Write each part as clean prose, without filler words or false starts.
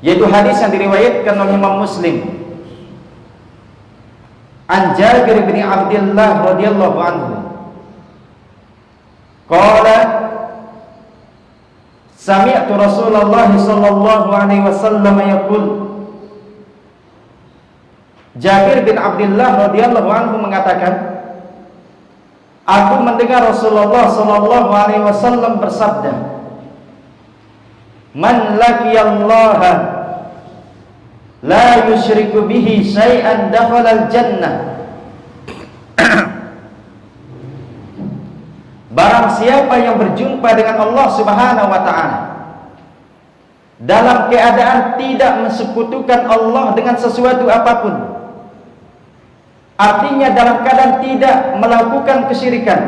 yaitu hadis yang diriwayatkan oleh Imam Muslim. An Jabir bin Abdullah radhiyallahu anhu qala sami'tu Rasulullah sallallahu alaihi wasallam yaqul. Jabir bin Abdullah radhiyallahu anhu mengatakan, aku mendengar Rasulullah sallallahu alaihi wasallam bersabda, man laqiyallaha la yusyriku bihi syai'an dakhala al-jannah. Barang siapa yang berjumpa dengan Allah Subhanahu wa taala dalam keadaan tidak mensekutukan Allah dengan sesuatu apapun, artinya dalam keadaan tidak melakukan kesyirikan,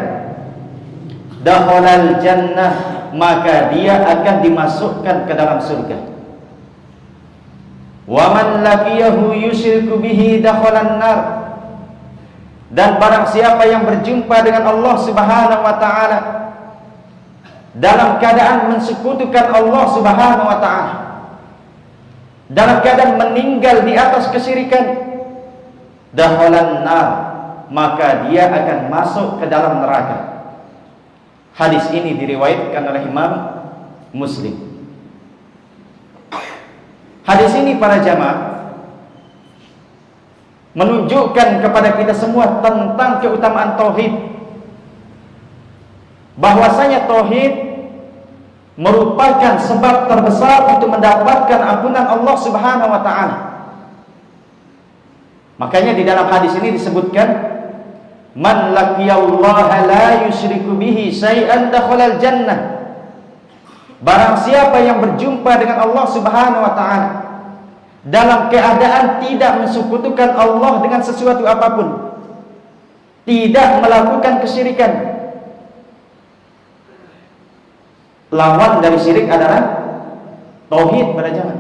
dakhala al-jannah, maka dia akan dimasukkan ke dalam surga. Wa man laqiyahu yusyriku bihi dakhalan nar. Dan barang siapa yang berjumpa dengan Allah Subhanahu wa taala dalam keadaan mensekutukan Allah Subhanahu wa taala, dalam keadaan meninggal di atas kesyirikan, dakhalan nar, maka dia akan masuk ke dalam neraka. Hadis ini diriwayatkan oleh Imam Muslim. Hadis ini para jamaah menunjukkan kepada kita semua tentang keutamaan tauhid, bahwasanya tauhid merupakan sebab terbesar untuk mendapatkan ampunan Allah Subhanahu wa taala. Makanya di dalam hadis ini disebutkan, man laqiyallaha la yusyriku bihi syai'an dakhalal jannah. Barang siapa yang berjumpa dengan Allah Subhanahu wa taala dalam keadaan tidak mensekutukan Allah dengan sesuatu apapun, tidak melakukan kesyirikan. Lawan dari syirik adalah tauhid pada zaman.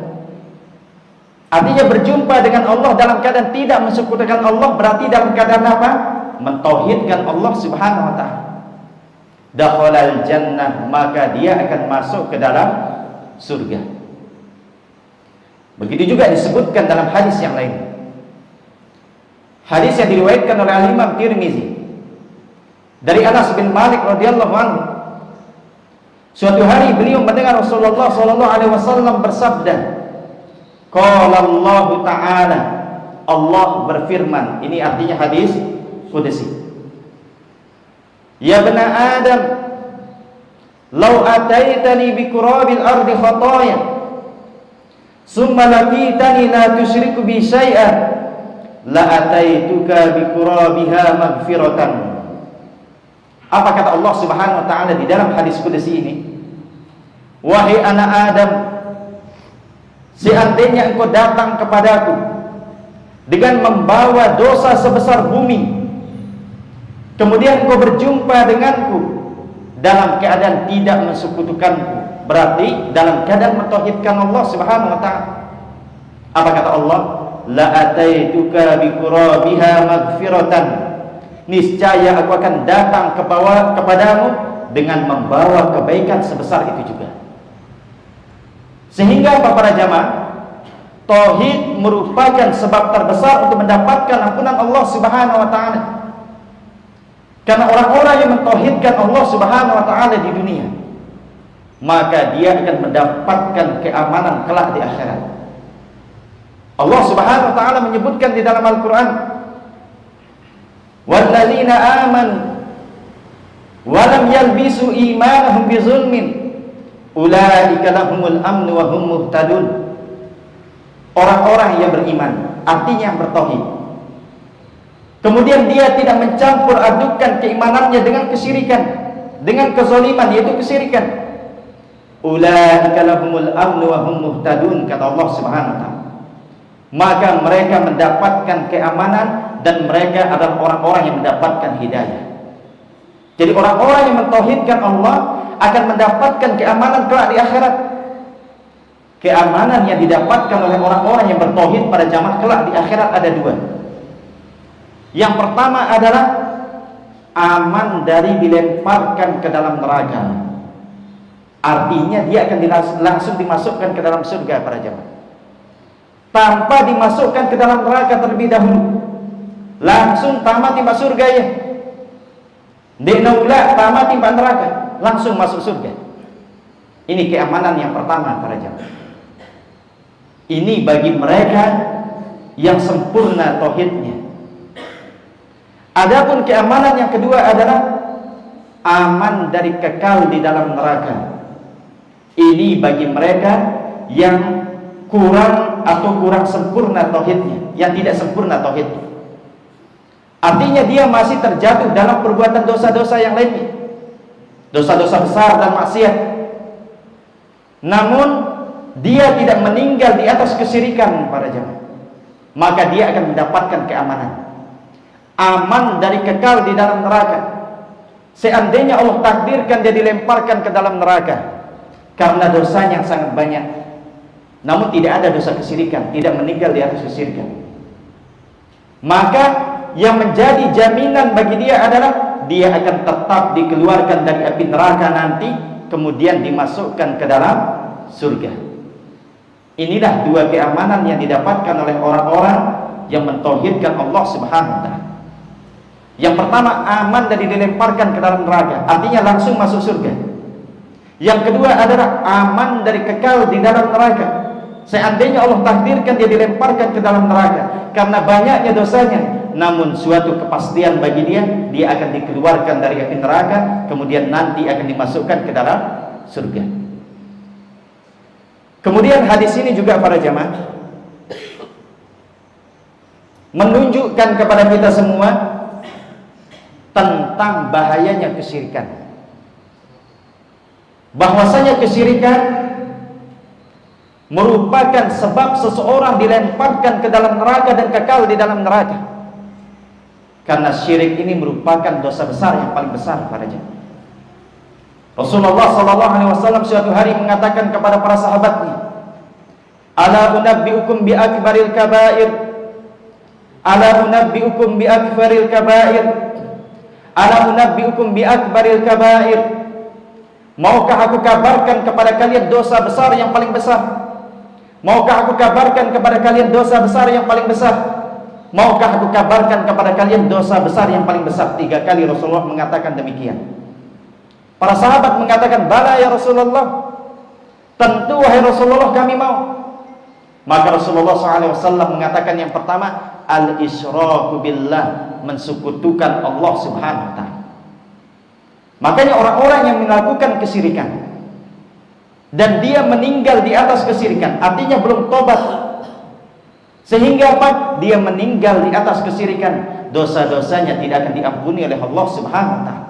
Artinya berjumpa dengan Allah dalam keadaan tidak mensekutukan Allah, berarti dalam keadaan apa? Mentauhidkan Allah Subhanahu wa taala. Dakhalal jannah, maka dia akan masuk ke dalam surga. Begitu juga disebutkan dalam hadis yang lain. Hadis yang diriwayatkan oleh Imam Tirmizi dari Anas bin Malik radhiyallahu anhu. Suatu hari beliau mendengar Rasulullah sallallahu alaihi wasallam bersabda, qala Allah taala, Allah berfirman. Ini artinya hadis qudsi. Ya bani Adam, law ataitani bi qurabil ardi khataya, summa laqitani la tusyriku bi syai'an, la ataituka bi qurabiha maghfiratan. Apa kata Allah Subhanahu wa taala di dalam hadis qudsi ini? Wahai anak Adam, seandainya engkau datang kepadaku dengan membawa dosa sebesar bumi, kemudian engkau berjumpa denganku dalam keadaan tidak mensekutukanku, berarti dalam keadaan mentauhidkan Allah Subhanahu wa taala. Apa kata Allah? La ataituka bi qurabiha maghfiratan. Niscaya aku akan datang kepadamu dengan membawa kebaikan sebesar itu juga. Sehingga para jamaah, tauhid merupakan sebab terbesar untuk mendapatkan ampunan Allah Subhanahu wa taala. Karena orang-orang yang mentauhidkan Allah Subhanahu wa taala di dunia, maka dia akan mendapatkan keamanan kelak di akhirat. Allah Subhanahu wa taala menyebutkan di dalam Al-Qur'an, walladzina amanu wa lam yalbisu imanahum bizulmin ulaika lahumul amnu wa hum muhtadun. Orang-orang yang beriman, artinya yang bertauhid, kemudian dia tidak mencampur adukan keimanannya dengan kesyirikan, dengan kezaliman, yaitu kesyirikan. Ulaika lahumul amnu wa hum muhtadun, kata Allah Subhanahu wa taala. Maka mereka mendapatkan keamanan dan mereka adalah orang-orang yang mendapatkan hidayah. Jadi orang-orang yang mentauhidkan Allah akan mendapatkan keamanan kelak di akhirat. Keamanan yang didapatkan oleh orang-orang yang bertauhid pada jamaah kelak di akhirat ada dua. Yang pertama adalah aman dari dilemparkan ke dalam neraka. Artinya dia akan langsung dimasukkan ke dalam surga para jamaah. tanpa dimasukkan ke dalam neraka terlebih dahulu. Langsung tamat timba surga ya. Denaula tamat timba neraka, langsung masuk surga. Ini keamanan yang pertama para jamaah. Ini bagi mereka yang sempurna tauhidnya. Adapun keamanan yang kedua adalah aman dari kekal di dalam neraka. Ini bagi mereka yang kurang sempurna tauhidnya, yang tidak sempurna tauhidnya. Artinya dia masih terjatuh dalam perbuatan dosa-dosa yang lainnya, dosa-dosa besar dan maksiat. Namun dia tidak meninggal di atas kesyirikan para jemaah, maka dia akan mendapatkan keamanan, aman dari kekal di dalam neraka. Seandainya Allah takdirkan dia dilemparkan ke dalam neraka karena dosanya yang sangat banyak, namun tidak ada dosa kesyirikan, tidak meninggal di atas kesyirikan, maka yang menjadi jaminan bagi dia adalah dia akan tetap dikeluarkan dari api neraka nanti, kemudian dimasukkan ke dalam surga. Inilah dua keamanan yang didapatkan oleh orang-orang yang mentauhidkan Allah Subhanahu wa taala. Yang pertama, aman dari dilemparkan ke dalam neraka, artinya langsung masuk surga. Yang kedua adalah aman dari kekal di dalam neraka. Seandainya Allah takdirkan dia dilemparkan ke dalam neraka karena banyaknya dosanya, namun suatu kepastian bagi dia akan dikeluarkan dari api neraka, kemudian nanti akan dimasukkan ke dalam surga. Kemudian hadis ini juga para jamaah menunjukkan kepada kita semua tentang bahayanya kesyirikan, bahwasanya kesyirikan merupakan sebab seseorang dilemparkan ke dalam neraka dan kekal di dalam neraka. Karena syirik ini merupakan dosa besar yang paling besar para jemaah. Rasulullah SAW suatu hari mengatakan kepada para sahabatnya, "Ala unabbiukum bi akbaril kabair, ala unabbiukum bi akbaril kabair, ala unabbiukum bi akbaril kabair." Maukah aku kabarkan kepada kalian dosa besar yang paling besar? Maukah aku kabarkan kepada kalian dosa besar yang paling besar? Maukah aku kabarkan kepada kalian dosa besar yang paling besar? 3 kali Rasulullah mengatakan demikian. Para sahabat mengatakan, "Bala ya Rasulullah." Tentu wahai Rasulullah kami mau. Maka Rasulullah SAW mengatakan yang pertama, al-isyraku billah, mensekutukan Allah Subhanahu wa taala. Makanya orang-orang yang melakukan kesyirikan dan dia meninggal di atas kesyirikan, artinya belum tobat, sehingga apa? Dia meninggal di atas kesyirikan, dosa-dosanya tidak akan diampuni oleh Allah Subhanahu wa taala.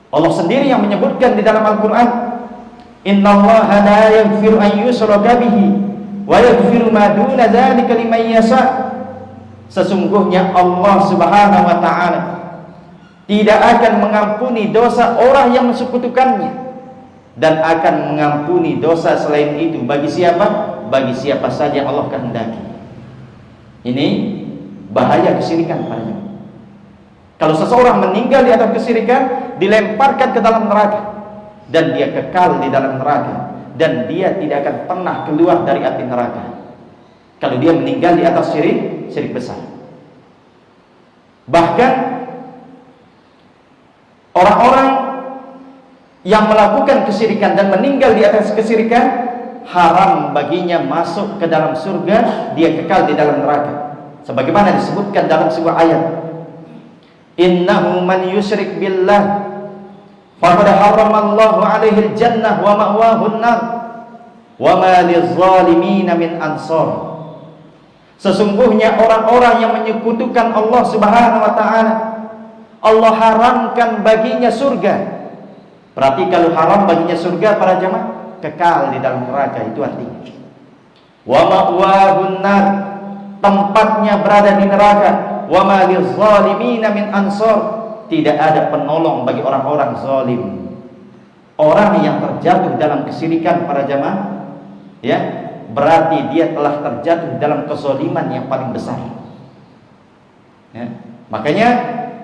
Allah sendiri yang menyebutkan di dalam Al-Qur'an, "Innallaha la yaghfiru an yushraka bihi wa yaghfiru ma duna dzalika liman yasha." Sesungguhnya Allah Subhanahu wa taala tidak akan mengampuni dosa orang yang mensekutukannya, dan akan mengampuni dosa selain itu bagi siapa? Bagi siapa saja Allah kehendaki. Ini bahaya kesyirikan para jemaah. Kalau seseorang meninggal di atas kesyirikan, dilemparkan ke dalam neraka dan dia kekal di dalam neraka, dan dia tidak akan pernah keluar dari api neraka kalau dia meninggal di atas syirik besar. Bahkan orang-orang yang melakukan kesyirikan dan meninggal di atas kesyirikan, haram baginya masuk ke dalam surga, dia kekal di dalam neraka. Sebagaimana disebutkan dalam sebuah ayat, "Innahu man yusyrik billah faqad haramallahu alaihi al-jannah wa ma'wahu an-nar wa ma liz-zalimin min ansar." Sesungguhnya orang-orang yang menyekutukan Allah Subhanahu wa taala, Allah haramkan baginya surga. Berarti kalau haram baginya surga para jemaah, kekal di dalam neraka, itu artinya. Wa ma'wahun nar, tempatnya berada di neraka. Wa ma lizzalimin min ansar, tidak ada penolong bagi orang-orang zalim. Orang yang terjatuh dalam kesyirikan para jemaah, ya, berarti dia telah terjatuh dalam kezaliman yang paling besar. Ya. Makanya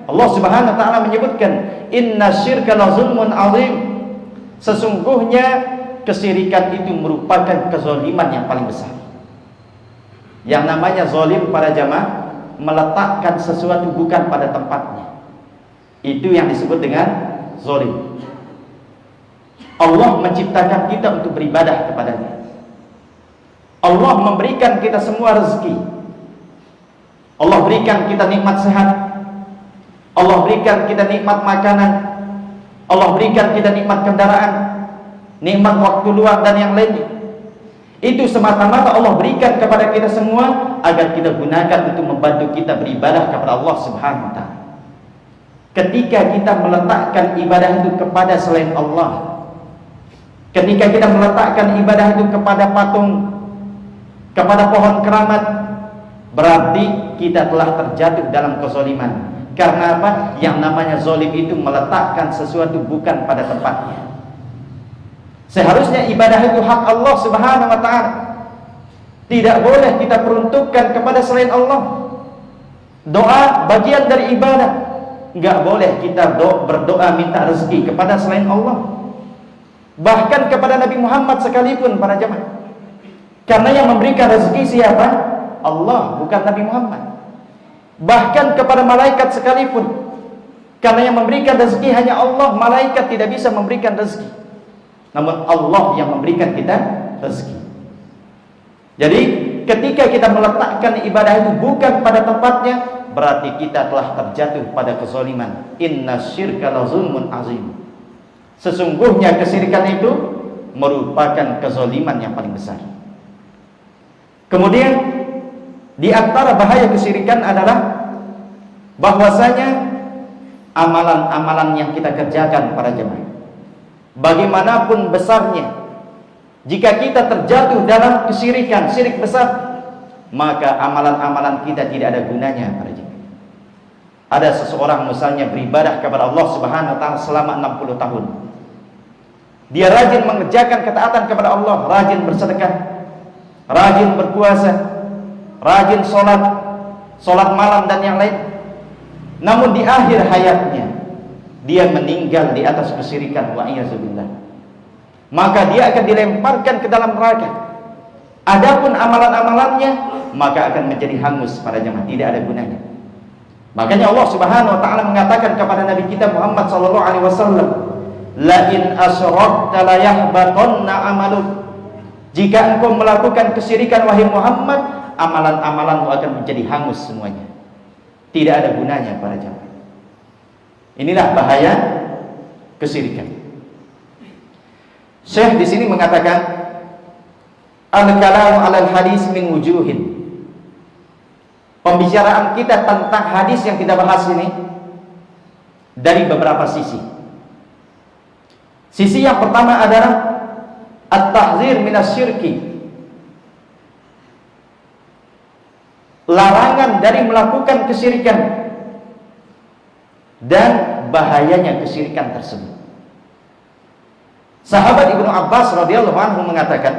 Allah Subhanahu wa taala menyebutkan, "Inna syirka la zulmun azim." Sesungguhnya kesyirikan itu merupakan kezaliman yang paling besar. Yang namanya zalim para jamaah, meletakkan sesuatu bukan pada tempatnya. Itu yang disebut dengan zalim. Allah menciptakan kita untuk beribadah kepadanya. Allah memberikan kita semua rezeki. Allah berikan kita nikmat sehat. Allah berikan kita nikmat makanan. Allah berikan kita nikmat kendaraan, nikmat waktu luang dan yang lainnya. Itu semata-mata Allah berikan kepada kita semua agar kita gunakan untuk membantu kita beribadah kepada Allah Subhanahu wa taala. Ketika kita meletakkan ibadah itu kepada selain Allah, ketika kita meletakkan ibadah itu kepada patung, kepada pohon keramat, berarti kita telah terjatuh dalam kezaliman. Karena apa? Yang namanya zalim itu meletakkan sesuatu bukan pada tempatnya. Seharusnya ibadah itu hak Allah Subhanahu wa taala. Tidak boleh kita peruntukkan kepada selain Allah. Doa bagian dari ibadah. Enggak boleh kita berdoa minta rezeki kepada selain Allah. Bahkan kepada Nabi Muhammad sekalipun para jemaah. Karena yang memberikan rezeki siapa? Allah, bukan Nabi Muhammad. Bahkan kepada malaikat sekalipun. Karena yang memberikan rezeki hanya Allah, malaikat tidak bisa memberikan rezeki. Namun Allah yang memberikan kita rezeki. Jadi ketika kita meletakkan ibadah itu bukan pada tempatnya, berarti kita telah terjatuh pada kezaliman. Inna syirka la zulmun azim. Sesungguhnya kesyirikan itu merupakan kezaliman yang paling besar. Kemudian di antara bahaya kesyirikan adalah bahwasanya amalan-amalan yang kita kerjakan para jemaah, bagaimanapun besarnya, jika kita terjatuh dalam kesyirikan, syirik besar, maka amalan-amalan kita tidak ada gunanya para jemaah. Ada seseorang misalnya beribadah kepada Allah Subhanahu wa taala selama 60 tahun. Dia rajin mengerjakan ketaatan kepada Allah, rajin bersedekah, rajin berpuasa, rajin sholat malam dan yang lain. Namun di akhir hayatnya dia meninggal di atas kesyirikan, wa'iyyazubillah. Maka dia akan dilemparkan ke dalam neraka. Adapun amalan-amalannya maka akan menjadi hangus para jemaah, tidak ada gunanya. Makanya Allah Subhanahu wa taala mengatakan kepada Nabi kita Muhammad sallallahu alaihi wasallam, "La in asyrakta la yahbatanna 'amaluk." Jika engkau melakukan kesyirikan wahai Muhammad, amalan-amalanmu akan menjadi hangus semuanya. Tidak ada gunanya para jemaah. Inilah bahaya kesyirikan. Syekh di sini mengatakan, al-kalamu 'alal hadis min wujuhin. Pembicaraan kita tentang hadis yang kita bahas ini dari beberapa sisi. Sisi yang pertama adalah at-tahzir minas syirki. Larangan dari melakukan kesyirikan dan bahayanya kesyirikan tersebut. Sahabat Ibnu Abbas radhiyallahu anhu mengatakan,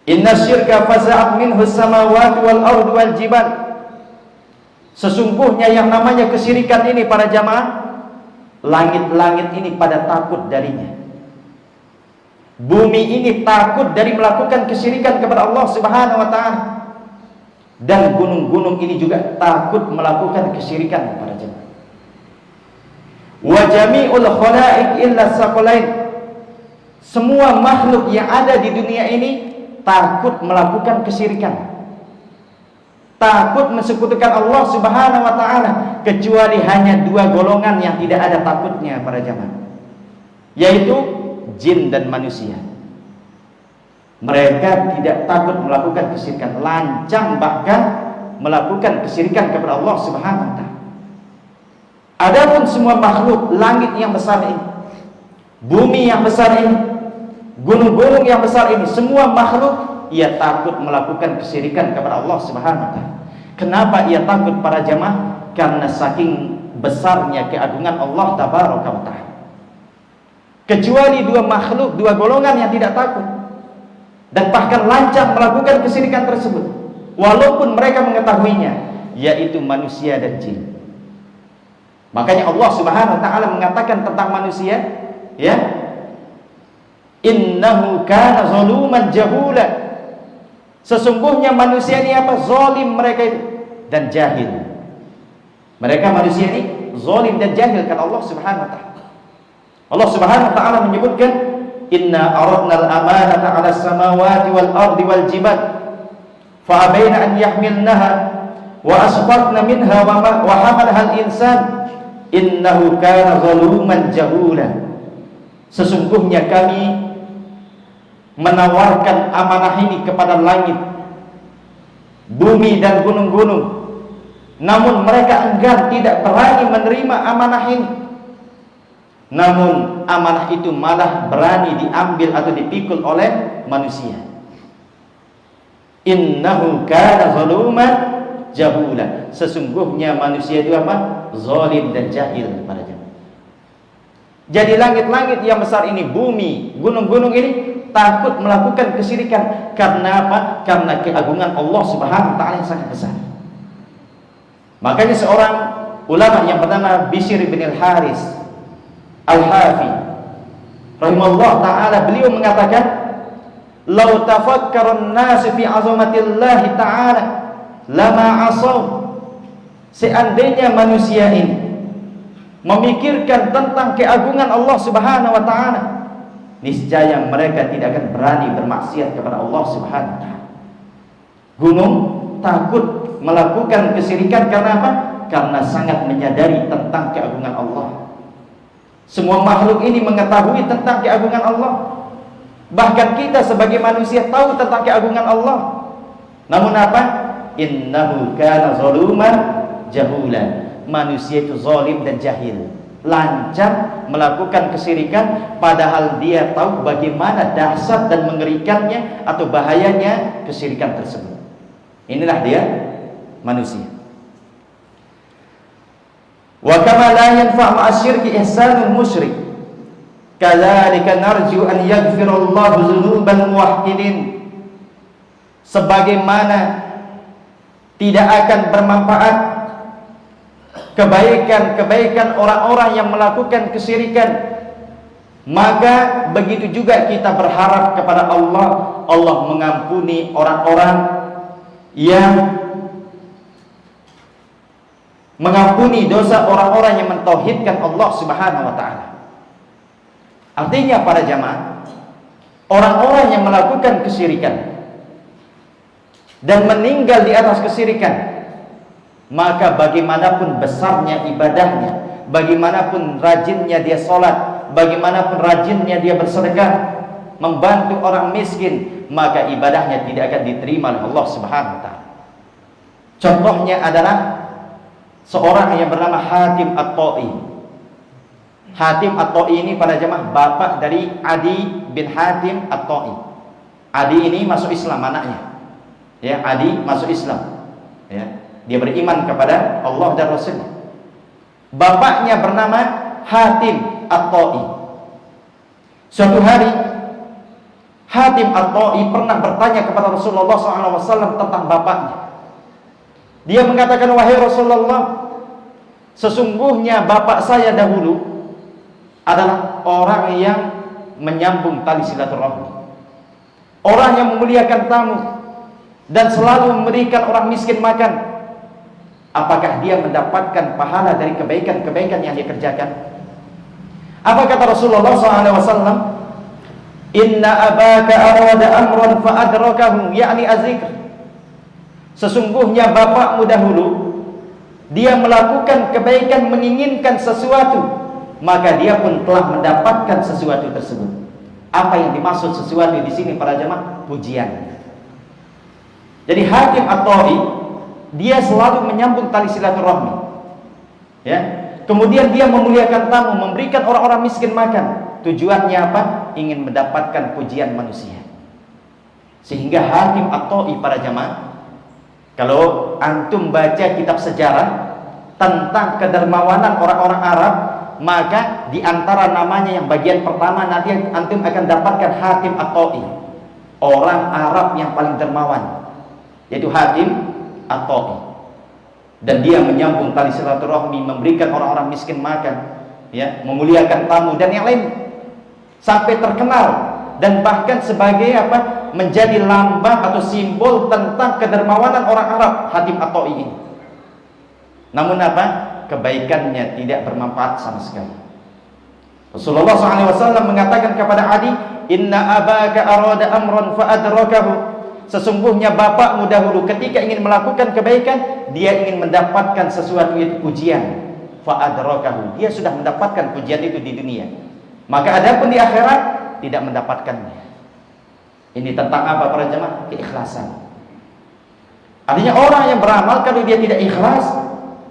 "Inna syirka faza'at minhu samawati wal ardu wal jibal." Sesungguhnya yang namanya kesyirikan ini para jamaah, langit-langit ini pada takut darinya. Bumi ini takut dari melakukan kesyirikan kepada Allah Subhanahu wa taala. Dan gunung-gunung ini juga takut melakukan kesyirikan para jemaah. Wa jami'ul khalaiq illa saqalain. Semua makhluk yang ada di dunia ini takut melakukan kesyirikan, takut mensekutukan Allah Subhanahu wa taala, kecuali hanya dua golongan yang tidak ada takutnya para jemaah, yaitu jin dan manusia. Mereka tidak takut melakukan kesyirikan, lancang bahkan melakukan kesyirikan kepada Allah Subhanahu wa taala. Adapun semua makhluk langit yang besar ini, bumi yang besar ini, gunung-gunung yang besar ini, semua makhluk ia takut melakukan kesyirikan kepada Allah Subhanahu wa taala. Kenapa ia takut para jamaah? Karena saking besarnya keagungan Allah tabaraka wa taala. Kecuali dua makhluk, dua golongan yang tidak takut dan bahkan lancang melakukan kesyirikan tersebut, walaupun mereka mengetahuinya, yaitu manusia dan jin. Makanya Allah Subhanahu wa taala mengatakan tentang manusia, ya, innahu kana zaluman jahula. Sesungguhnya manusia ini apa? Zalim mereka itu dan jahil. Mereka manusia ini zalim dan jahil, kata Allah Subhanahu wa taala. Allah Subhanahu wa taala menyebutkan, "Inna aradna al-amanata 'ala as-samawati wal ardi wal jibal fa abaina an yahmilnaha wa asfaqna minha wa hamalaha al-insan innahu kana zaluman jahula." Sesungguhnya kami menawarkan amanah ini kepada langit, bumi dan gunung-gunung, namun mereka enggan, tidak berani menerima amanah ini. Namun amanah itu malah berani diambil atau dipikul oleh manusia. Innahu kana zaluman jahula. Sesungguhnya manusia itu apa? Zalim dan jahil pada zaman. Jadi langit-langit yang besar ini, bumi, gunung-gunung ini takut melakukan kesyirikan. Karena apa? Karena keagungan Allah Subhanahu wa taala yang sangat besar. Makanya seorang ulama yang bernama Bishr bin al-Haris Al-Hafi rahimahullah ta'ala, beliau mengatakan, "Lau tafakkarun nas fi 'azamatillahi ta'ala lama asaw." Seandainya manusia ini memikirkan tentang keagungan Allah Subhanahu wa taala, niscaya mereka tidak akan berani bermaksiat kepada Allah Subhanahu wa taala. Gunung takut melakukan kesyirikan karena apa? Karena sangat menyadari tentang keagungan Allah. Semua makhluk ini mengetahui tentang keagungan Allah. Bahkan kita sebagai manusia tahu tentang keagungan Allah. Namun apa? Innahu kana zaluman jahula. Manusia itu zalim dan jahil, lancar melakukan kesyirikan, padahal dia tahu bagaimana dahsyat dan mengerikannya atau bahayanya kesyirikan tersebut. Inilah dia manusia. Wa kama la yanfa' ma'asyirki ihsanul musyrik, kadzalika narju an yaghfirallahu dzunubal muwahhidin. Sebagaimana tidak akan bermanfaat kebaikan-kebaikan orang-orang yang melakukan kesyirikan, maka begitu juga kita berharap kepada Allah. Allah mengampuni orang-orang yang mengampuni dosa orang-orang yang mentauhidkan Allah Subhanahu wa taala. Artinya para jamaah, orang-orang yang melakukan kesyirikan dan meninggal di atas kesyirikan, maka bagaimanapun besarnya ibadahnya, bagaimanapun rajinnya dia sholat, bagaimanapun rajinnya dia bersedekah, membantu orang miskin, maka ibadahnya tidak akan diterima oleh Allah Subhanahu wa taala. Contohnya adalah seorang yang bernama Hatim At-Ta'i. Hatim At-Ta'i ini pada jemaah bapak dari Adi bin Hatim At-Ta'i. Adi ini masuk Islam anaknya. Ya, Adi masuk Islam. Ya, dia beriman kepada Allah dan Rasulnya. Bapaknya bernama Hatim At-Ta'i. Suatu hari Hatim At-Ta'i pernah bertanya kepada Rasulullah SAW tentang bapaknya. Dia mengatakan, "Wahai Rasulullah, sesungguhnya bapak saya dahulu adalah orang yang menyambung tali silaturahmi, orang yang memuliakan tamu dan selalu memberikan orang miskin makan. Apakah dia mendapatkan pahala dari kebaikan-kebaikan yang dia kerjakan?" Apa kata Rasulullah SAW? "Inna abaka arada amran fa'adrakahu, yakni azikr." Sesungguhnya bapakmu dahulu, dia melakukan kebaikan, menginginkan sesuatu, maka dia pun telah mendapatkan sesuatu tersebut. Apa yang dimaksud sesuatu di sini para jemaah? Pujian. Jadi Hatim At-Ta'i, dia selalu menyambung tali silaturahmi. Ya. Kemudian dia memuliakan tamu, memberikan orang-orang miskin makan. Tujuannya apa? Ingin mendapatkan pujian manusia. Sehingga Hatim At-Ta'i para jemaah, kalau antum baca kitab sejarah tentang kedermawanan orang-orang Arab, maka di antara namanya yang bagian pertama nanti antum akan dapatkan Hatim At-Ta'i, orang Arab yang paling dermawan, yaitu Hatim At-Ta'i. Dan dia menyambung tali silaturahmi, memberikan orang-orang miskin makan, ya, memuliakan tamu dan yang lain, sampai terkenal dan bahkan sebagai apa? menjadi lambang atau simbol tentang kedermawanan orang Arab, Hatim At-Ta'i ini. Namun apa? Kebaikannya tidak bermanfaat sama sekali. Rasulullah SAW mengatakan kepada Adi, "Inna abaka arada amran fa'adrakahu." Sesungguhnya bapakmu dahulu ketika ingin melakukan kebaikan, dia ingin mendapatkan sesuatu itu pujian. Fa'adrakahu. Dia sudah mendapatkan pujian itu di dunia. Maka adapun di akhirat tidak mendapatkannya. Ini tentang apa para jemaah? Keikhlasan. Artinya orang yang beramal kalau dia tidak ikhlas,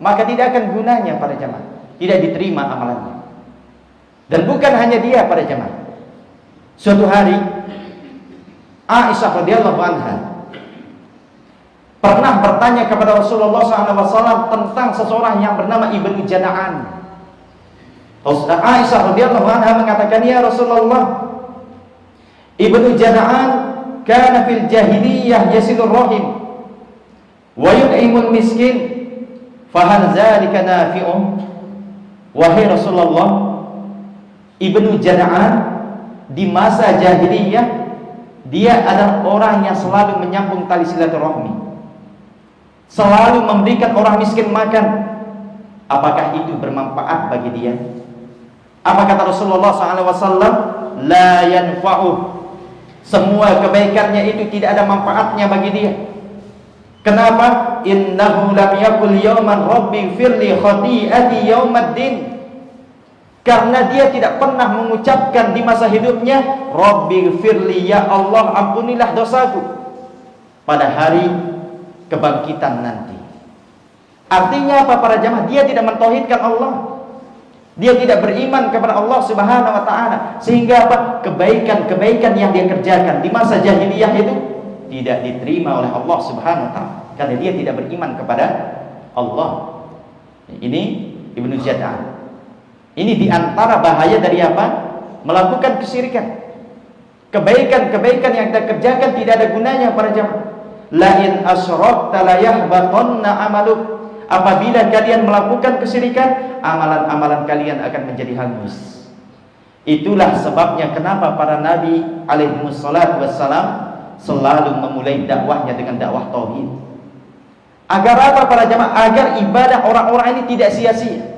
maka tidak akan gunanya para jemaah. Tidak diterima amalannya. Dan bukan hanya dia para jemaah. Suatu hari Aisyah radhiyallahu anha pernah bertanya kepada Rasulullah SAW tentang seseorang yang bernama Ibnu Jada'an. Aisyah radhiyallahu anha mengatakan, "Ya Rasulullah, Ibnu Jada'an kana fil jahiliyah yasilur rahim wa yut'imul miskin, fahal dzalika nafi'un?" Wahai Rasulullah, Ibnu Jada'an di masa jahiliyah dia adalah orang yang selalu menyambung tali silaturahmi, selalu memberikan orang miskin makan. Apakah itu bermanfaat bagi dia? Apa kata Rasulullah SAW? La yanfa'uh. Semua kebaikannya itu tidak ada manfaatnya bagi dia. Kenapa? Innahu lam yakul yawman rabbi firli khati'ati yawmaddin. Karena dia tidak pernah mengucapkan di masa hidupnya, Rabbi firli, ya Allah ampunilah dosaku, pada hari kebangkitan nanti. Artinya apa para jamaah? Dia tidak mentauhidkan Allah. Dia tidak beriman kepada Allah Subhanahu wa taala, sehingga apa? Kebaikan-kebaikan yang dia kerjakan di masa jahiliyah itu tidak diterima oleh Allah Subhanahu wa taala karena dia tidak beriman kepada Allah. Ini Ibnu Jada'an. Ini diantara bahaya dari apa? Melakukan kesyirikan. Kebaikan-kebaikan yang kita kerjakan tidak ada gunanya para jamaah. La in asyrakta la yahbatanna amaluk. Apabila kalian melakukan kesyirikan, amalan-amalan kalian akan menjadi hangus. Itulah sebabnya kenapa para nabi alaihi wassalatu wassalam selalu memulai dakwahnya dengan dakwah tauhid. Agar apa para jamaah? Agar ibadah orang-orang ini tidak sia-sia.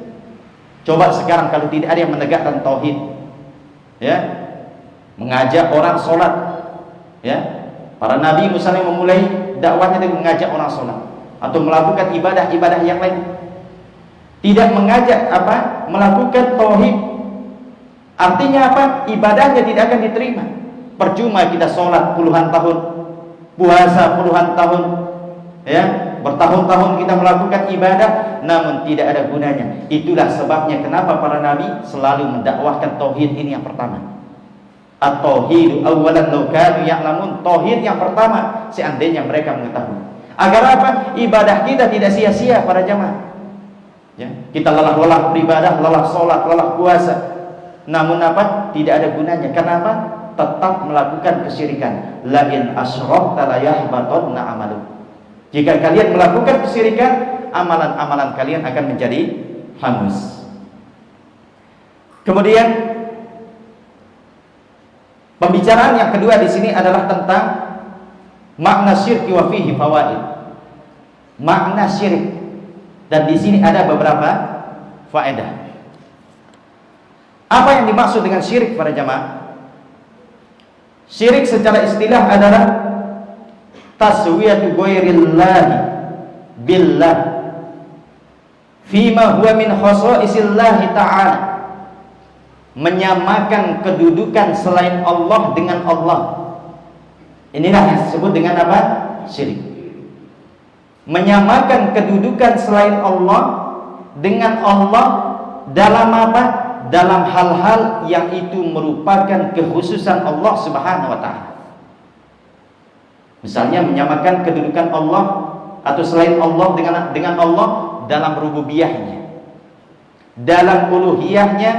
Coba sekarang kalau tidak ada yang menegakkan tauhid, ya, mengajak orang sholat, ya, para nabi misalnya memulai dakwahnya dengan mengajak orang sholat atau melakukan ibadah-ibadah yang lain, tidak mengajak apa? Melakukan tauhid. Artinya apa? Ibadahnya tidak akan diterima. Percuma kita sholat puluhan tahun, puasa puluhan tahun, ya, bertahun-tahun kita melakukan ibadah, namun tidak ada gunanya. Itulah sebabnya kenapa para nabi selalu mendakwahkan tauhid ini yang pertama. At-tauhidu awwalan law kanu ya'lamun. Tauhid yang pertama seandainya mereka mengetahui. Agar apa? Ibadah kita tidak sia-sia para jamaah. Ya, kita lelah-lelah beribadah, lelah sholat, lelah puasa, namun apa? Tidak ada gunanya. Kenapa? Tetap melakukan kesyirikan. La in asyrakta la yahbatanna amaluk. Jika kalian melakukan kesyirikan, amalan-amalan kalian akan menjadi hangus. Kemudian pembicaraan yang kedua di sini adalah tentang makna syirki wa fihi fawaid. Makna syirik, dan di sini ada beberapa faedah. Apa yang dimaksud dengan syirik para jamaah? Syirik secara istilah adalah taswiyatu ghairillahi billah fima huwa min khasa'isillahi ta'ala. Menyamakan kedudukan selain Allah dengan Allah. Inilah yang disebut dengan apa? Syirik. Menyamakan kedudukan selain Allah dengan Allah dalam apa? Dalam hal-hal yang itu merupakan kekhususan Allah Subhanahu wa taala. Misalnya menyamakan kedudukan Allah atau selain Allah dengan Allah dalam rububiyahnya, dalam uluhiyahnya,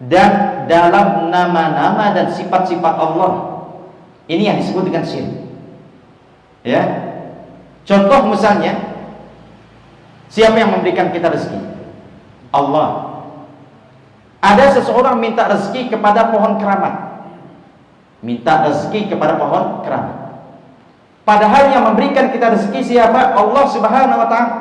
dan dalam nama-nama dan sifat-sifat Allah. Ini yang disebut dengan syirik. Ya. Contoh misalnya, siapa yang memberikan kita rezeki? Allah. Ada seseorang minta rezeki kepada pohon keramat. Minta rezeki kepada pohon keramat. Padahal yang memberikan kita rezeki siapa? Allah Subhanahu wa taala.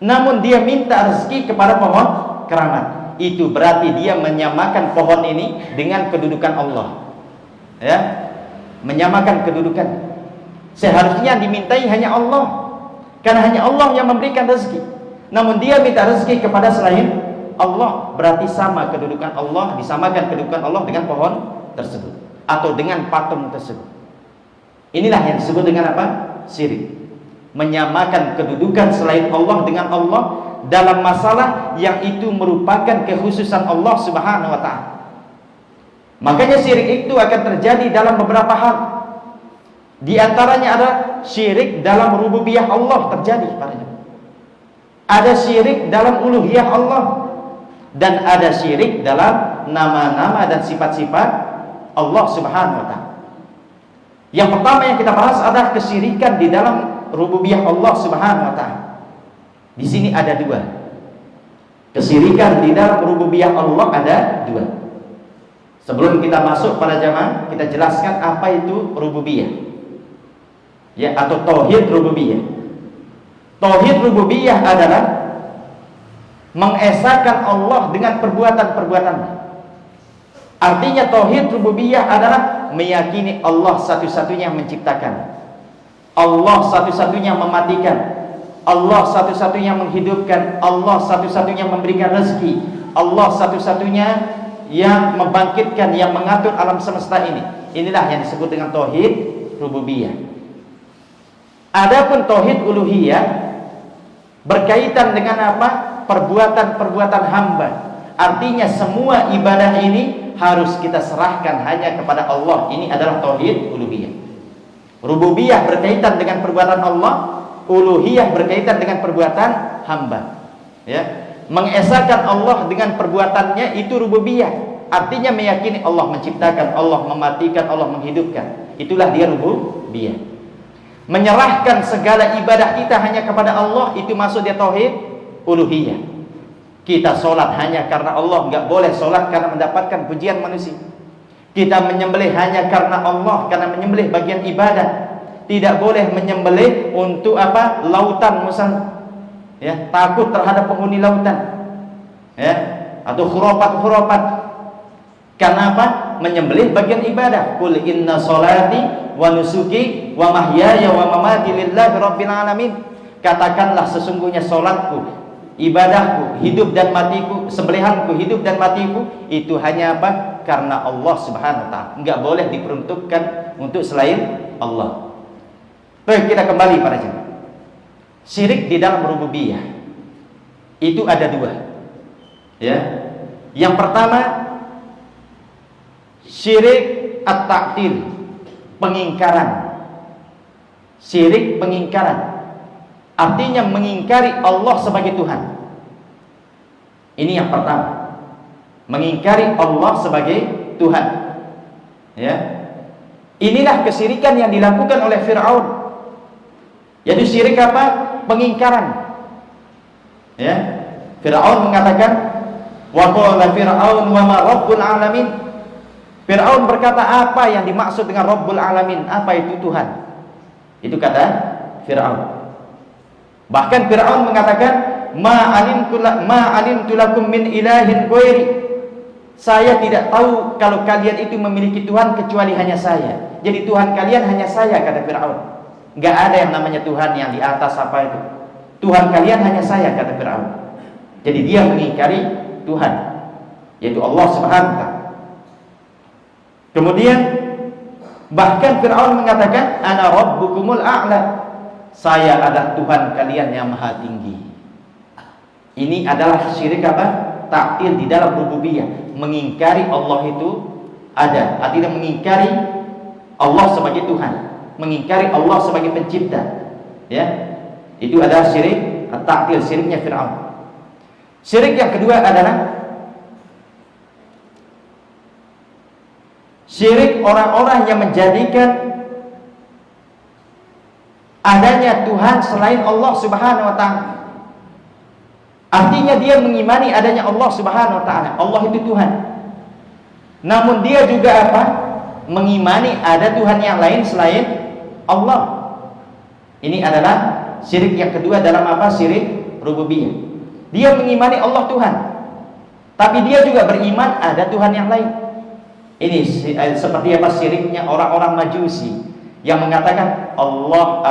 Namun dia minta rezeki kepada pohon keramat. Itu berarti dia menyamakan pohon ini dengan kedudukan Allah. Ya. Menyamakan kedudukan. Seharusnya dimintai hanya Allah. Karena hanya Allah yang memberikan rezeki. Namun dia minta rezeki kepada selain Allah, berarti sama kedudukan Allah, disamakan kedudukan Allah dengan pohon tersebut atau dengan patung tersebut. Inilah yang disebut dengan apa? Syirik. Menyamakan kedudukan selain Allah dengan Allah dalam masalah yang itu merupakan kekhususan Allah Subhanahu wa taala. Makanya syirik itu akan terjadi dalam beberapa hal. Di antaranya ada syirik dalam rububiyah Allah terjadi padanya. Ada syirik dalam uluhiyah Allah dan ada syirik dalam nama-nama dan sifat-sifat Allah Subhanahu wa taala. Yang pertama yang kita bahas adalah kesyirikan di dalam rububiyah Allah Subhanahu wa taala. Di sini ada dua. Kesyirikan di dalam rububiyah Allah ada dua. Sebelum kita masuk pada jamaah, kita jelaskan apa itu rububiyah. Ya, atau tauhid rububiyah. Tauhid rububiyah adalah mengesahkan Allah dengan perbuatan-perbuatannya. Artinya tauhid rububiyah adalah meyakini Allah satu-satunya yang menciptakan, Allah satu-satunya mematikan, Allah satu-satunya menghidupkan, Allah satu-satunya memberikan rezeki, Allah satu-satunya yang membangkitkan, yang mengatur alam semesta ini. Inilah yang disebut dengan tauhid rububiyah. Adapun tauhid uluhiyah berkaitan dengan apa? Perbuatan-perbuatan hamba. Artinya semua ibadah ini harus kita serahkan hanya kepada Allah. Ini adalah tauhid uluhiyah. Rububiyah berkaitan dengan perbuatan Allah, uluhiyah berkaitan dengan perbuatan hamba. Ya, mengesahkan Allah dengan perbuatannya itu rububiyah. Artinya meyakini Allah menciptakan, Allah mematikan, Allah menghidupkan. Itulah dia rububiyah. Menyerahkan segala ibadah kita hanya kepada Allah, itu masuk dia tauhid uluhiyah. Kita sholat hanya karena Allah, nggak boleh sholat karena mendapatkan pujian manusia. Kita menyembelih hanya karena Allah, karena menyembelih bagian ibadah. Tidak boleh menyembelih untuk apa? Lautan misalnya. Ya, takut terhadap penghuni lautan. Ya, atau khurafat-khurafat. Karena apa? Menyembelih bagian ibadah. Qul inna sholati wa nusuki wa mahyaya wa mamati lillahi rabbil alamin. Katakanlah sesungguhnya salatku, ibadahku, hidup dan matiku, sembelihanku, hidup dan matiku itu hanya apa? Karena Allah Subhanahu wa taala. Enggak boleh diperuntukkan untuk selain Allah. Baik, kita kembali pada jemaah. Syirik di dalam rububiyah itu ada dua. Ya. Yang pertama syirik at-ta'til, pengingkaran. Syirik pengingkaran. Artinya mengingkari Allah sebagai Tuhan. Ini yang pertama. Mengingkari Allah sebagai Tuhan. Ya. Inilah kesyirikan yang dilakukan oleh Fir'aun. Yaitu syirik apa? Pengingkaran. Ya. Fir'aun mengatakan, wa qala Fir'aun wa ma rabbul alamin. Fir'aun berkata, apa yang dimaksud dengan Rabbul Alamin? Apa itu Tuhan? Itu kata Fir'aun. Bahkan Fir'aun mengatakan, ma alimtu lakum min ilahin ghairi. Saya tidak tahu kalau kalian itu memiliki Tuhan kecuali hanya saya. Jadi Tuhan kalian hanya saya, kata Fir'aun. Enggak ada yang namanya Tuhan yang di atas apa itu. Tuhan kalian hanya saya, kata Fir'aun. Jadi dia mengingkari Tuhan, yaitu Allah Subhanahu wa taala. Kemudian bahkan Fir'aun mengatakan, ana rabbukumul a'la. Saya adalah Tuhan kalian yang maha tinggi. Ini adalah syirik apa? Ta'til di dalam rububiyah. Mengingkari Allah itu ada. Artinya mengingkari Allah sebagai Tuhan, mengingkari Allah sebagai pencipta. Ya. Itu adalah syirik at-ta'til, syiriknya Fir'aun. Syirik yang kedua adalah syirik orang-orang yang menjadikan adanya Tuhan selain Allah Subhanahu wa taala. Artinya dia mengimani adanya Allah Subhanahu wa taala. Allah itu Tuhan. Namun dia juga apa? mengimani ada Tuhan yang lain selain Allah. Ini adalah syirik yang kedua dalam apa? Syirik rububiyah. Dia mengimani Allah Tuhan, tapi dia juga beriman ada Tuhan yang lain. Ini seperti apa syiriknya orang-orang Majusi yang mengatakan Allah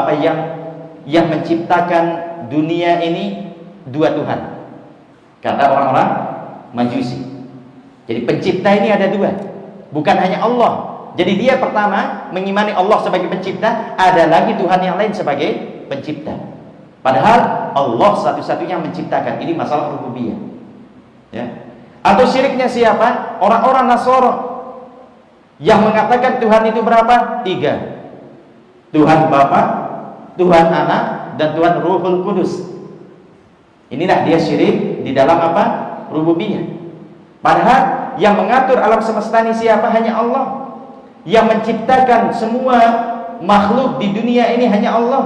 yang menciptakan dunia ini dua Tuhan. Kata orang-orang Majusi. Jadi pencipta ini ada dua, bukan hanya Allah. Jadi dia pertama mengimani Allah sebagai pencipta, ada lagi Tuhan yang lain sebagai pencipta. Padahal Allah satu-satunya menciptakan. Ini masalah rububiyah. Ya. Atau syiriknya siapa? Orang-orang Nasara yang mengatakan Tuhan itu berapa? 3. Tuhan Bapa, Tuhan Anak, dan Tuhan Ruhul Kudus. Inilah dia syirik di dalam apa? Rububiyah. Padahal yang mengatur alam semesta ini siapa? Hanya Allah. Yang menciptakan semua makhluk di dunia ini hanya Allah.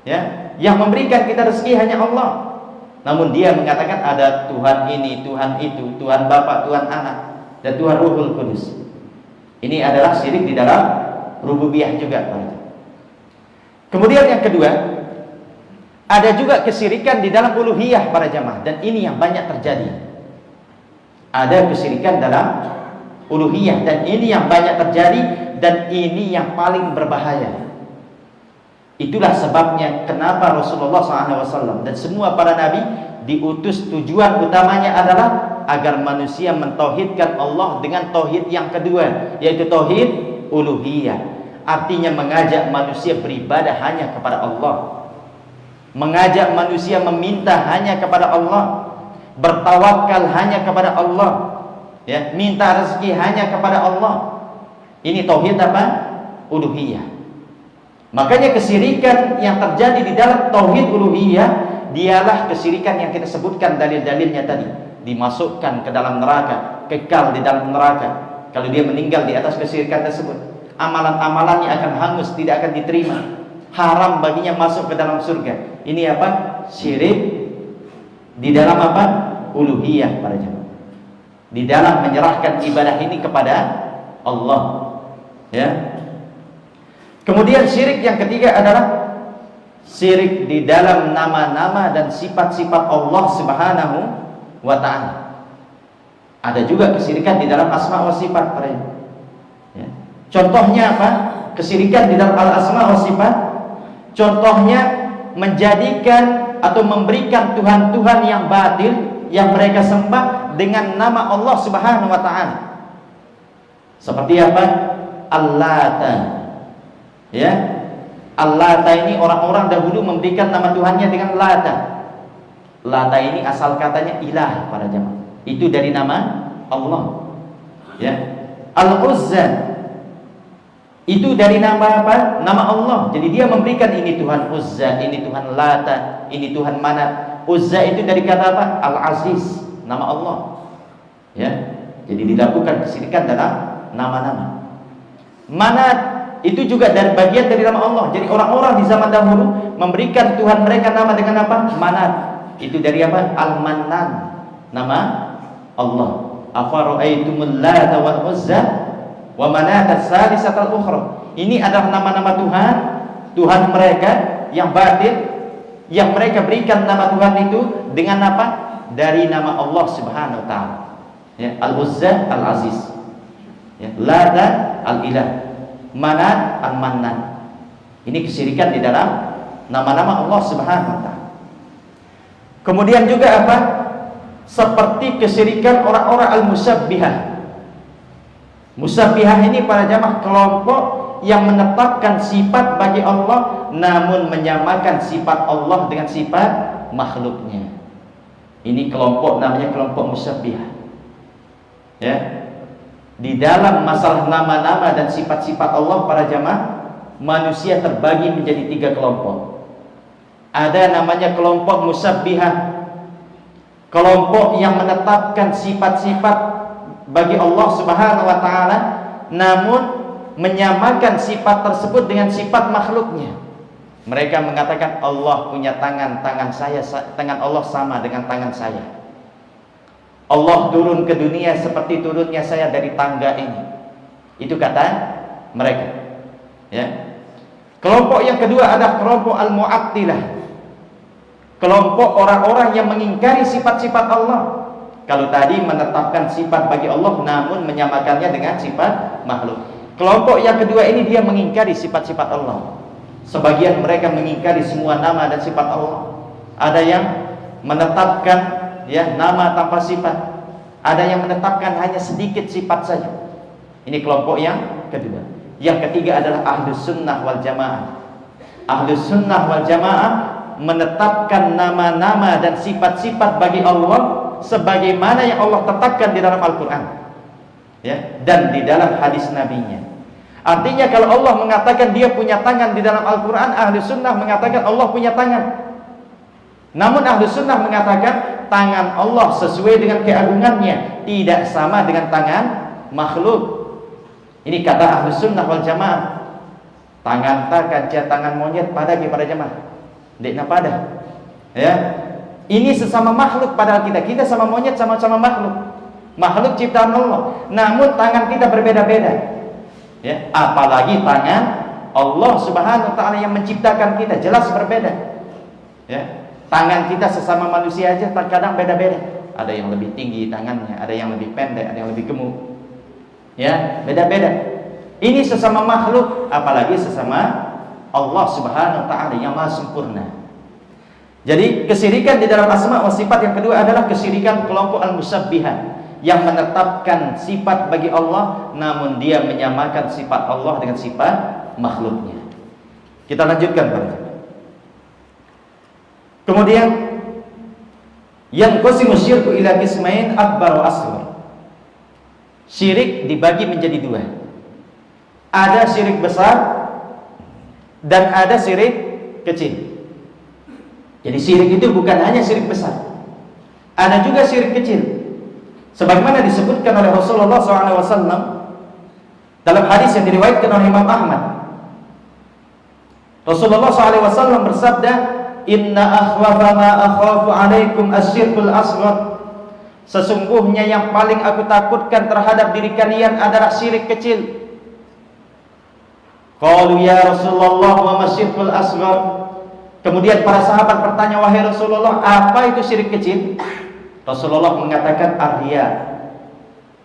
Ya. Yang memberikan kita rezeki hanya Allah. Namun dia mengatakan ada Tuhan ini, Tuhan itu, Tuhan Bapa, Tuhan Anak, dan Tuhan Ruhul Kudus. Ini adalah syirik di dalam rububiyah juga. Kemudian yang kedua, ada juga kesyirikan di dalam uluhiyah para jamaah, dan ini yang banyak terjadi. Ada kesyirikan dalam uluhiyah, dan ini yang banyak terjadi, dan ini yang paling berbahaya. Itulah sebabnya kenapa Rasulullah SAW dan semua para nabi diutus, tujuan utamanya adalah agar manusia mentauhidkan Allah dengan tauhid yang kedua, yaitu tauhid uluhiyah. Artinya mengajak manusia beribadah hanya kepada Allah, mengajak manusia meminta hanya kepada Allah, bertawakal hanya kepada Allah, ya, minta rezeki hanya kepada Allah. Ini tauhid apa? Uluhiyah. Makanya kesyirikan yang terjadi di dalam tauhid uluhiyah dialah kesyirikan yang kita sebutkan dalil-dalilnya tadi. Dimasukkan ke dalam neraka, kekal di dalam neraka. Kalau dia meninggal di atas kesyirikan tersebut, amalan-amalannya akan hangus, tidak akan diterima. Haram baginya masuk ke dalam surga. Ini apa? Syirik di dalam apa? Uluhiyah para jemaah. Di dalam menyerahkan ibadah ini kepada Allah. Ya. Kemudian syirik yang ketiga adalah syirik di dalam nama-nama dan sifat-sifat Allah Subhanahu wa ta'ala. Ada juga kesyirikan di dalam asma wa sifat. Ya. Contohnya apa? Kesyirikan di dalam al-asma wa sifat. Contohnya menjadikan atau memberikan Tuhan-Tuhan yang batil yang mereka sembah dengan nama Allah Subhanahu wa ta'ala. Seperti apa? Al-Lata. Ya, Al-Lata ini orang-orang dahulu memberikan nama Tuhannya dengan Lata. Lata ini asal katanya ilah para jemaah. Itu dari nama Allah. Ya. Al-Uzza itu dari nama apa? Nama Allah. Jadi dia memberikan ini Tuhan Uzza, ini Tuhan Lata, ini Tuhan Manat. Uzza itu dari kata apa? Al-Aziz, nama Allah. Ya. Jadi dilakukan kesyirikan dalam nama-nama. Manat itu juga dari bagian dari nama Allah. Jadi orang-orang di zaman dahulu memberikan Tuhan mereka nama dengan apa? Manat. Itu dari apa? Al-Mannan, nama Allah. Afara'aitumul Lata wal Uzza wa Manat as-salisatal ukhra. Ini adalah nama-nama Tuhan, Tuhan mereka yang batil, yang mereka berikan nama Tuhan itu dengan apa? Dari nama Allah Subhanahu wa ta'ala. Ya, Al-Uzza Al-Aziz. Ya, Lata Al-Ilah, Manat Al-Mannan. Ini kesyirikan di dalam nama-nama Allah Subhanahu wa ta'ala. Kemudian juga apa? Seperti kesyirikan orang-orang al-musabbihah. Musabbihah ini para jamaah kelompok yang menetapkan sifat bagi Allah namun menyamakan sifat Allah dengan sifat makhluknya. Ini kelompok namanya kelompok musabbihah. Ya. Di dalam masalah nama-nama dan sifat-sifat Allah para jamaah, manusia terbagi menjadi 3 kelompok. Ada namanya kelompok musabbihah, kelompok yang menetapkan sifat-sifat bagi Allah Subhanahu wa ta'ala namun menyamakan sifat tersebut dengan sifat makhluknya. Mereka mengatakan Allah punya tangan, tangan Allah sama dengan tangan saya. Allah turun ke dunia seperti turunnya saya dari tangga ini. Itu kata mereka. Ya. Kelompok yang kedua adalah kelompok al-mu'attilah. Kelompok orang-orang yang mengingkari sifat-sifat Allah. Kalau tadi menetapkan sifat bagi Allah namun menyamakannya dengan sifat makhluk. Kelompok yang kedua ini dia mengingkari sifat-sifat Allah. Sebagian mereka mengingkari semua nama dan sifat Allah. Ada yang menetapkan ya nama tanpa sifat. Ada yang menetapkan hanya sedikit sifat saja. Ini kelompok yang kedua. Yang ketiga adalah ahlus sunnah wal jamaah. Ahlus sunnah wal jamaah menetapkan nama-nama dan sifat-sifat bagi Allah sebagaimana yang Allah tetapkan di dalam Al-Quran, ya, dan di dalam hadis Nabi-Nya. Artinya kalau Allah mengatakan Dia punya tangan di dalam Al-Quran, ahlus sunnah mengatakan Allah punya tangan. Namun ahlus sunnah mengatakan tangan Allah sesuai dengan keagungannya, tidak sama dengan tangan makhluk. Ini kata ahlus sunnah wal jamaah. Tangan ta kaca tangan monyet pada kepada jamaah. Dek pada. Ya. Ini sesama makhluk, padahal kita sama monyet sama-sama makhluk. Makhluk ciptaan Allah. Namun tangan kita berbeda-beda. Ya, apalagi tangan Allah Subhanahu wa taala yang menciptakan kita, jelas berbeda. Ya. Tangan kita sesama manusia aja terkadang beda-beda. Ada yang lebih tinggi tangannya, ada yang lebih pendek, ada yang lebih gemuk. Ya, beda-beda. Ini sesama makhluk, apalagi sesama Allah Subhanahu wa taala yang Maha sempurna. Jadi kesyirikan di dalam asma wa sifat yang kedua adalah kesyirikan kelompok al-musabbihah yang menetapkan sifat bagi Allah namun dia menyamakan sifat Allah dengan sifat makhluknya. Kita lanjutkan, Pak. Kemudian yang qasimu syirku ila qismain akbar wa asghar. Syirik dibagi menjadi dua. Ada syirik besar dan ada syirik kecil. Jadi syirik itu bukan hanya syirik besar, ada juga syirik kecil. Sebagaimana disebutkan oleh Rasulullah SAW dalam hadis yang diriwayatkan oleh Imam Ahmad. Rasulullah SAW bersabda, Inna akhwafa ma akhafu alaikum asyirkul asghar. Sesungguhnya yang paling aku takutkan terhadap diri kalian adalah syirik kecil. Qalu ya Rasulullah wa masyirkul asghar. Kemudian para sahabat bertanya, wahai Rasulullah, apa itu syirik kecil? Rasulullah mengatakan ar-riya.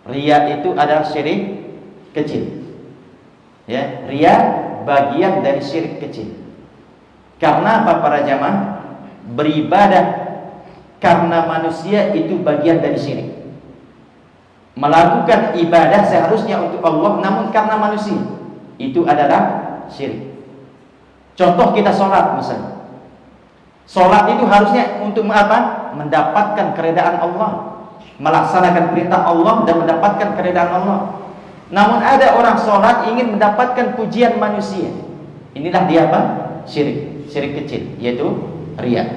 Riya itu adalah syirik kecil. Ya, riya bagian dari syirik kecil. Karena apa para jamaah? Beribadah karena manusia itu bagian dari syirik. Melakukan ibadah seharusnya untuk Allah namun karena manusia, itu adalah syirik. Contoh kita sholat misalnya. Sholat itu harusnya untuk apa? Mendapatkan keridaan Allah, melaksanakan perintah Allah dan mendapatkan keridaan Allah. Namun ada orang sholat ingin mendapatkan pujian manusia. Inilah dia apa? Syirik. Syirik kecil, yaitu riya.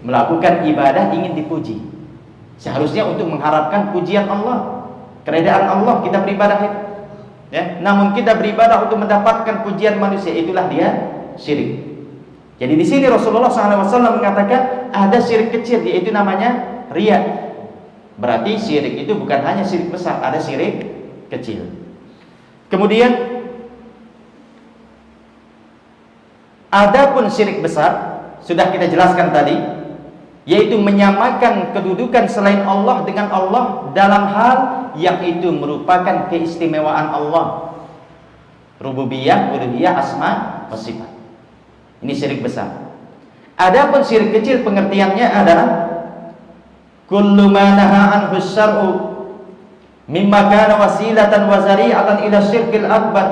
Melakukan ibadah ingin dipuji. Seharusnya untuk mengharapkan pujian Allah, keridaan Allah kita beribadah itu. Ya, namun kita beribadah untuk mendapatkan pujian manusia, itulah dia syirik. Jadi di sini Rasulullah SAW mengatakan ada syirik kecil, yaitu namanya riya. Berarti syirik itu bukan hanya syirik besar, ada syirik kecil. Kemudian adapun syirik besar sudah kita jelaskan tadi, yaitu menyamakan kedudukan selain Allah dengan Allah dalam hal yang itu merupakan keistimewaan Allah. Rububiyah, uluhiyah, asma, wa sifat. Ini syirik besar. Adapun syirik kecil pengertiannya adalah kullu ma naha anhu syar'u mimma kana wasilatan wa zari'atan ila syirkil akbar.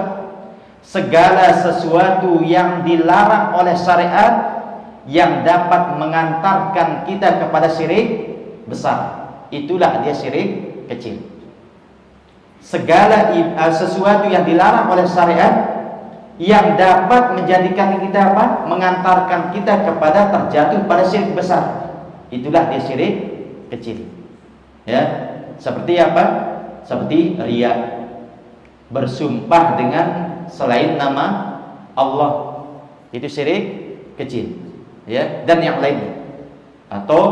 Segala sesuatu yang dilarang oleh syariat yang dapat mengantarkan kita kepada syirik besar, itulah dia syirik kecil. Segala sesuatu yang dilarang oleh syariat yang dapat menjadikan kita apa? Mengantarkan kita kepada terjatuh pada syirik besar, itulah dia syirik kecil. Ya, seperti apa? Seperti riya, bersumpah dengan selain nama Allah, itu syirik kecil. Ya, dan yang lainnya. Atau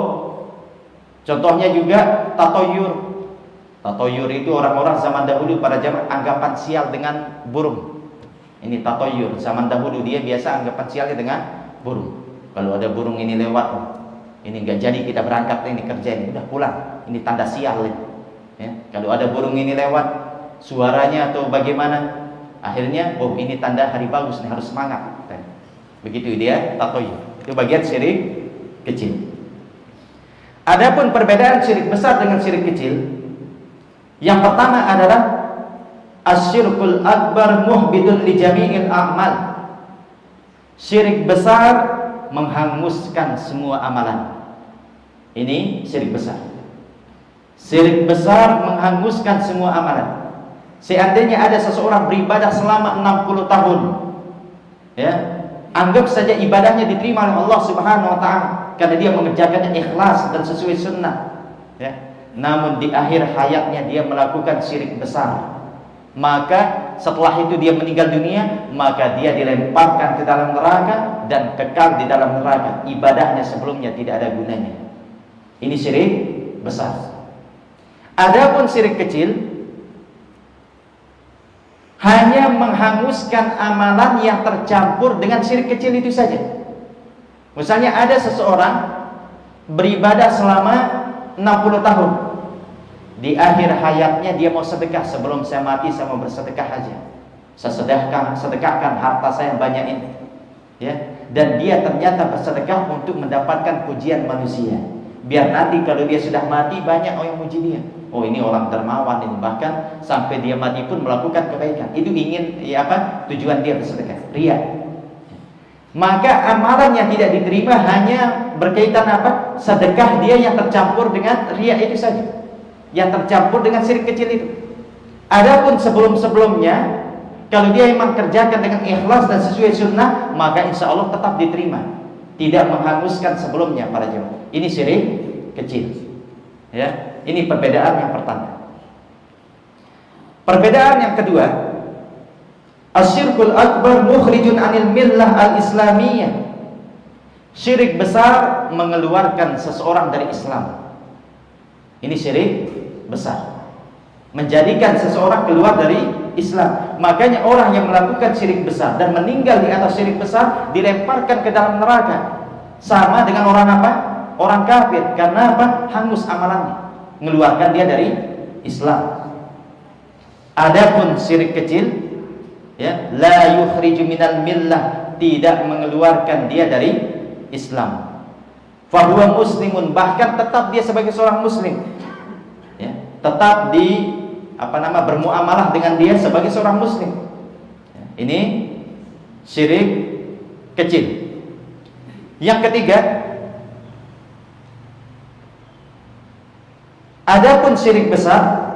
contohnya juga tatoyur, Tatoyur itu orang-orang zaman dahulu para jamaah anggapan sial dengan burung. Ini tatoyur. Zaman dahulu dia biasa anggapan sialnya dengan burung. Kalau ada burung ini lewat, ini nggak jadi kita berangkat ini kerja ini, udah pulang. Ini tanda sial ini. Ya. Kalau ada burung ini lewat, suaranya atau bagaimana, akhirnya, oh ini tanda hari bagus nih, harus semangat. Begitu dia tatoyur. Itu bagian syirik kecil. Adapun perbedaan syirik besar dengan syirik kecil, yang pertama adalah asyirkul akbar muhbidun li jami'il a'mal. Syirik besar menghanguskan semua amalan. Ini syirik besar. Syirik besar menghanguskan semua amalan. Seandainya ada seseorang beribadah selama 60 tahun, ya, anggap saja ibadahnya diterima oleh Allah Subhanahu wa taala karena dia mengerjakannya ikhlas dan sesuai sunnah, ya. Namun di akhir hayatnya dia melakukan syirik besar, maka setelah itu dia meninggal dunia, maka dia dilemparkan ke dalam neraka dan kekal di dalam neraka. Ibadahnya sebelumnya tidak ada gunanya. Ini syirik besar. Adapun syirik kecil hanya menghanguskan amalan yang tercampur dengan syirik kecil itu saja. Misalnya ada seseorang beribadah selama 60 tahun. Di akhir hayatnya dia mau sedekah, sebelum saya mati saya mau bersedekah aja. Saya sedekahkan harta saya yang banyak ini. Ya, dan dia ternyata bersedekah untuk mendapatkan pujian manusia. Biar nanti kalau dia sudah mati banyak orang yang muji dia. Oh ini orang dermawan ini, bahkan sampai dia mati pun melakukan kebaikan. Itu ingin tujuan dia bersedekah, riya. Maka amalan yang tidak diterima hanya berkaitan sedekah dia yang tercampur dengan riya itu saja, yang tercampur dengan syirik kecil itu. Adapun sebelum-sebelumnya, kalau dia memang kerjakan dengan ikhlas dan sesuai sunnah, maka insya Allah tetap diterima, tidak menghanguskan sebelumnya para jemaah. Ini syirik kecil. Ya, ini perbedaan yang pertama. Perbedaan yang kedua, asyirkul akbar mukhrijun anil millah al-islamiyah. Syirik besar mengeluarkan seseorang dari Islam. Ini syirik besar, menjadikan seseorang keluar dari Islam. Makanya orang yang melakukan syirik besar dan meninggal di atas syirik besar dilemparkan ke dalam neraka, sama dengan orang orang kafir. Karena hangus amalannya, mengeluarkan dia dari Islam. Adapun syirik kecil, ya, la yukhriju minal millah, tidak mengeluarkan dia dari Islam. Fahuwa muslimun, bahkan tetap dia sebagai seorang muslim, ya, tetap bermuamalah dengan dia sebagai seorang muslim. Ya, ini syirik kecil. Yang ketiga, adapun syirik besar,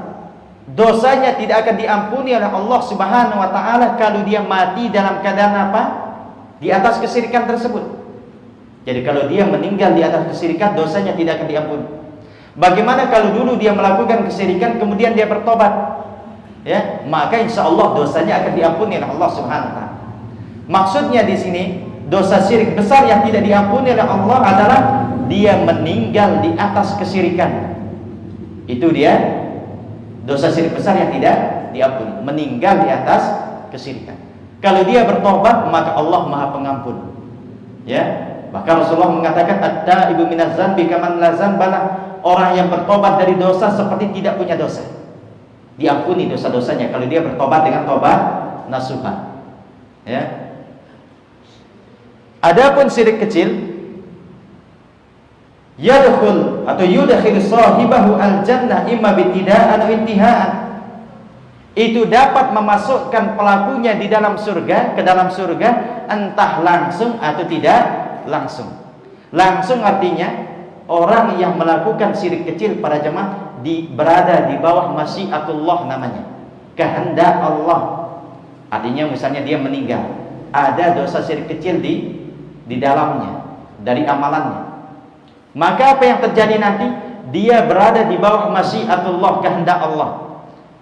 dosanya tidak akan diampuni oleh Allah Subhanahu wa taala kalau dia mati dalam keadaan di atas kesyirikan tersebut. Jadi kalau dia meninggal di atas kesyirikan, dosanya tidak akan diampuni. Bagaimana kalau dulu dia melakukan kesyirikan kemudian dia bertobat? Ya, maka insya Allah dosanya akan diampuni oleh Allah Subhanahu wa taala. Maksudnya di sini, dosa syirik besar yang tidak diampuni oleh Allah adalah dia meninggal di atas kesyirikan. Itu dia dosa syirik besar yang tidak diampuni, meninggal di atas kesyirikan. Kalau dia bertobat, maka Allah Maha Pengampun. Ya, bahkan Rasulullah mengatakan, at-taibu minaz dzambi kaman la dzambalah. Orang yang bertobat dari dosa seperti tidak punya dosa, diampuni dosa-dosanya kalau dia bertobat dengan tobat nasuha. Ya. Adapun syirik kecil, yadkhul atau yudkhil sahibahu al-jannah imma bitida'an aw intiha'an. Itu dapat memasukkan pelakunya di dalam surga, ke dalam surga, entah langsung atau tidak langsung. Langsung artinya orang yang melakukan syirik kecil pada jemaah berada di bawah masyiatullah, namanya kehendak Allah. Artinya misalnya dia meninggal, ada dosa syirik kecil di dalamnya dari amalannya. Maka apa yang terjadi nanti? Dia berada di bawah masyiatullah, kehendak Allah.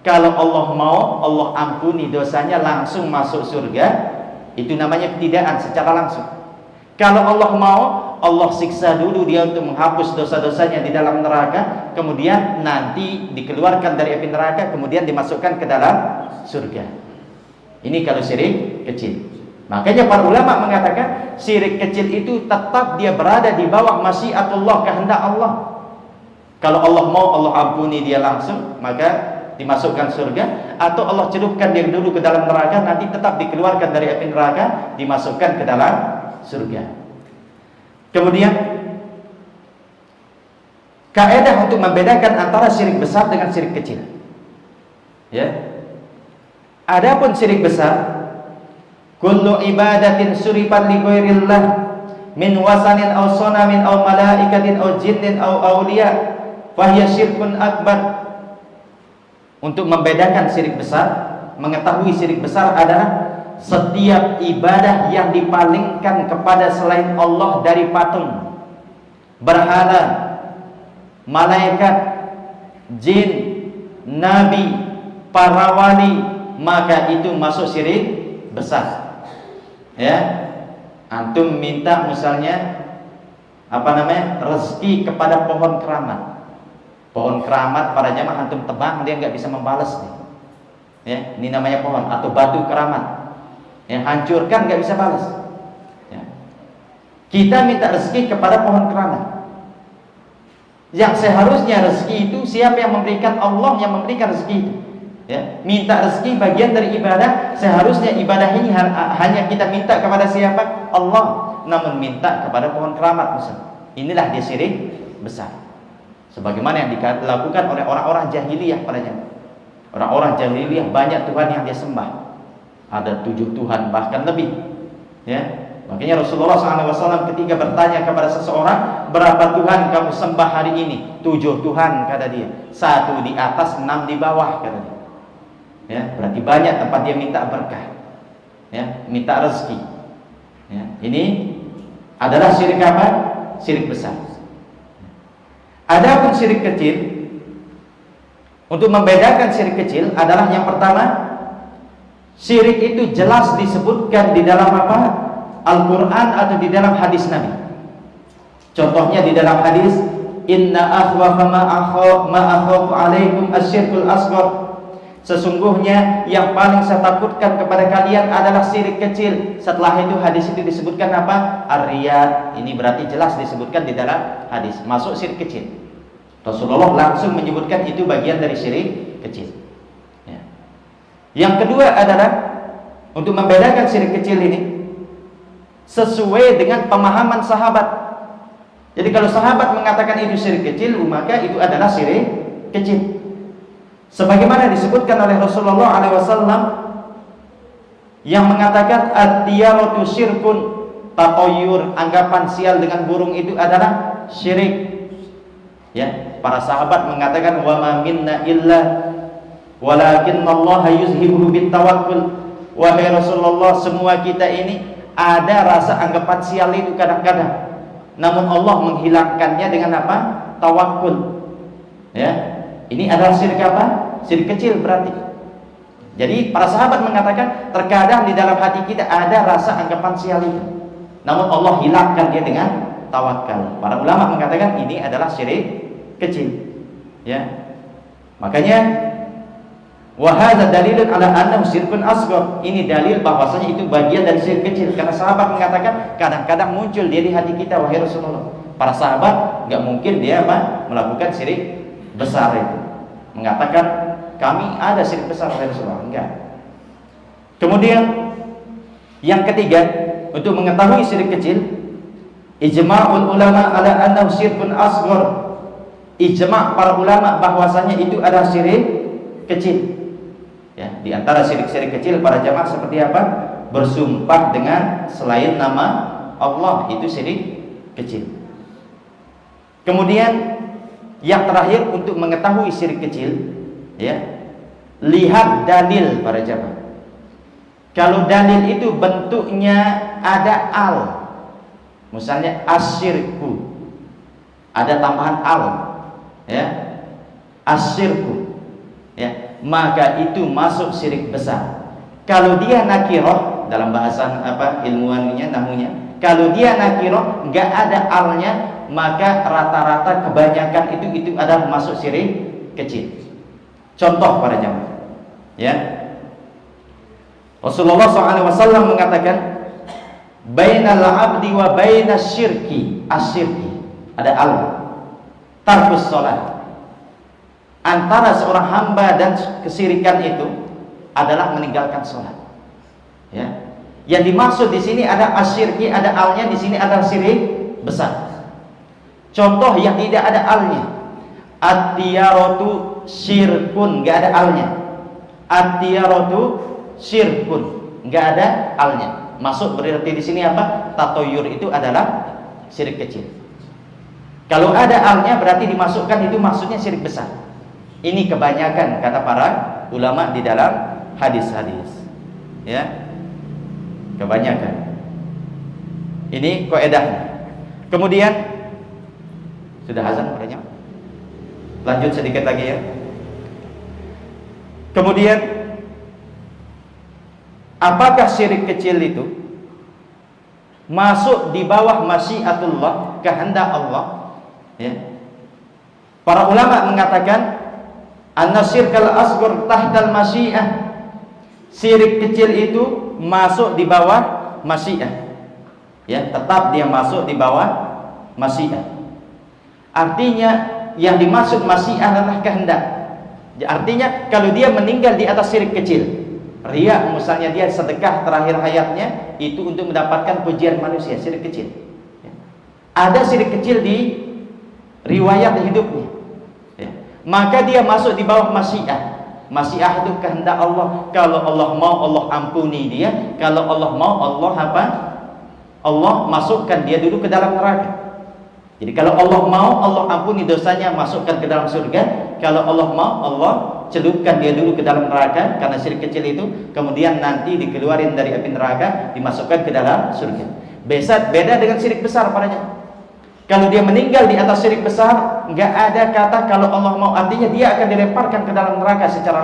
Kalau Allah mau, Allah ampuni dosanya, langsung masuk surga. Itu namanya ketidaan secara langsung. Kalau Allah mau, Allah siksa dulu dia untuk menghapus dosa-dosanya di dalam neraka, kemudian nanti dikeluarkan dari api neraka, kemudian dimasukkan ke dalam surga. Ini kalau syirik kecil. Makanya para ulama mengatakan syirik kecil itu tetap dia berada di bawah masyiatullah, kehendak Allah. Kalau Allah mau, Allah ampuni dia langsung, maka dimasukkan surga. Atau Allah celupkan dia dulu ke dalam neraka, nanti tetap dikeluarkan dari api neraka, dimasukkan ke dalam surga. Kemudian kaidah untuk membedakan antara syirik besar dengan syirik kecil. Ya. Adapun syirik besar, kullu ibadatin surifat li ghairillah min wasanin aw sanamin aw malaikatin aw jinnin aw auliya fahiya syirkun akbar. Untuk membedakan syirik besar, mengetahui syirik besar adalah setiap ibadah yang dipalingkan kepada selain Allah dari patung, berhala, malaikat, jin, nabi, para wali, maka itu masuk syirik besar. Ya, antum minta misalnya rezeki kepada pohon keramat. Pohon keramat pada jamaah antum tebang, dia nggak bisa membalas nih. Ya, ini namanya pohon atau batu keramat. Yang hancurkan nggak bisa balas. Ya. Kita minta rezeki kepada pohon keramat. Yang seharusnya rezeki itu siapa yang memberikan? Allah yang memberikan rezeki itu. Ya, minta rezeki bagian dari ibadah. Seharusnya ibadah ini hanya kita minta kepada siapa? Allah. Namun minta kepada pohon keramat misalnya. Inilah dia syirik besar. Sebagaimana yang dilakukan oleh orang-orang jahiliyah pada zaman. Orang-orang jahiliyah banyak Tuhan yang dia sembah. Ada 7 Tuhan bahkan lebih. Ya, makanya Rasulullah SAW ketika bertanya kepada seseorang, berapa Tuhan kamu sembah hari ini? 7 Tuhan kata dia. 1 di atas, 6 di bawah kata dia. Ya, berarti banyak tempat dia minta berkah. Ya, minta rezeki. Ya, ini adalah syirik apa? Syirik besar. Adapun syirik kecil, untuk membedakan syirik kecil adalah yang pertama, syirik itu jelas disebutkan di dalam apa? Al-Quran atau di dalam hadis Nabi. Contohnya di dalam hadis, inna akhwafa ma akhafu alaikum asyirkul asghar. Sesungguhnya yang paling saya takutkan kepada kalian adalah syirik kecil. Setelah itu hadis itu disebutkan apa? Ar-riya. Ini berarti jelas disebutkan di dalam hadis. Masuk syirik kecil. Rasulullah langsung menyebutkan itu bagian dari syirik kecil. Ya. Yang kedua adalah untuk membedakan syirik kecil ini sesuai dengan pemahaman sahabat. Jadi kalau sahabat mengatakan itu syirik kecil, maka itu adalah syirik kecil. Sebagaimana disebutkan oleh Rasulullah SAW yang mengatakan at-tiyaratu syirkun, tatoyur, anggapan sial dengan burung itu adalah syirik. Ya, para sahabat mengatakan wa ma minna illa walakinnallaha yuzhibuhu bitawakkul. Wahai Rasulullah, semua kita ini ada rasa anggapan sial itu kadang-kadang, namun Allah menghilangkannya dengan apa? Tawakul. Ya, ini adalah syirik apa? Syirik kecil berarti. Jadi para sahabat mengatakan terkadang di dalam hati kita ada rasa anggapan sial itu, namun Allah hilangkan dia dengan tawakal. Para ulama mengatakan ini adalah syirik kecil. Ya, makanya wahada dalilun ala annahu syirkun asghar. Ini dalil bahwasanya itu bagian dari syirik kecil. Karena sahabat mengatakan kadang-kadang muncul dia di hati kita, wahai Rasulullah. Para sahabat nggak mungkin dia melakukan syirik besar itu. Mengatakan kami ada syirik besar, wahai Rasulullah. Enggak. Kemudian yang ketiga, untuk mengetahui syirik kecil, ijma'ul ulama ala annahu syirkun asghar. Ijma' para ulama bahwasanya itu adalah syirik kecil. Ya, di antara syirik-syirik kecil para jamaah seperti apa? Bersumpah dengan selain nama Allah, itu syirik kecil. Kemudian yang terakhir untuk mengetahui syirik kecil, ya, lihat dalil para jamaah. Kalau dalil itu bentuknya ada al, misalnya asyirku, ada tambahan al, ya, asyirku, ya, maka itu masuk syirik besar. Kalau dia nakirah dalam bahasan apa ilmuannya, namunya Kalau dia nakirah nggak ada alnya, maka rata-rata kebanyakan itu adalah masuk syirik kecil. Contoh para jamaah, ya, Rasulullah SAW mengatakan, bainal abdi wa bainas syirki asyirki, ada al tarkus sholat, antara seorang hamba dan kesirikan itu adalah meninggalkan sholat. Ya, yang dimaksud di sini ada asyirki, ada alnya, di sini ada syirik besar. Contoh yang tidak ada alnya, at-tiyaratu syirkun, nggak ada alnya. At-tiyaratu syirkun, nggak ada alnya. Masuk berarti di sini apa? Tatoyur itu adalah syirik kecil. Kalau ada alnya berarti dimasukkan itu maksudnya syirik besar. Ini kebanyakan kata para ulama di dalam hadis-hadis. Ya, kebanyakan. Ini kaidahnya. Kemudian sudah azan padanya. Lanjut sedikit lagi ya. Kemudian apakah syirik kecil itu masuk di bawah masyiatullah, kehendak Allah? Ya. Para ulama mengatakan anna syirkal asghar tahtal masyiah. Syirik kecil itu masuk di bawah masyiah. Ya, tetap dia masuk di bawah masyiah. Artinya yang dimaksud masyiah adalah kehendak. Artinya kalau dia meninggal di atas syirik kecil, riya misalnya, dia sedekah terakhir hayatnya itu untuk mendapatkan pujian manusia, syirik kecil. Ya. Ada syirik kecil di riwayat hidupnya. Ya. Maka dia masuk di bawah masyiah. Masyiah itu kehendak Allah. Kalau Allah mau, Allah ampuni dia. Kalau Allah mau, Allah apa? Allah masukkan dia dulu ke dalam neraka. Jadi kalau Allah mau, Allah ampuni dosanya, masukkan ke dalam surga. Kalau Allah mau, Allah celupkan dia dulu ke dalam neraka karena syirik kecil itu, kemudian nanti dikeluarin dari api neraka, dimasukkan ke dalam surga. Beda dengan syirik besar padanya. Kalau dia meninggal di atas syirik besar, nggak ada kata kalau Allah mau, artinya dia akan dilemparkan ke dalam neraka secara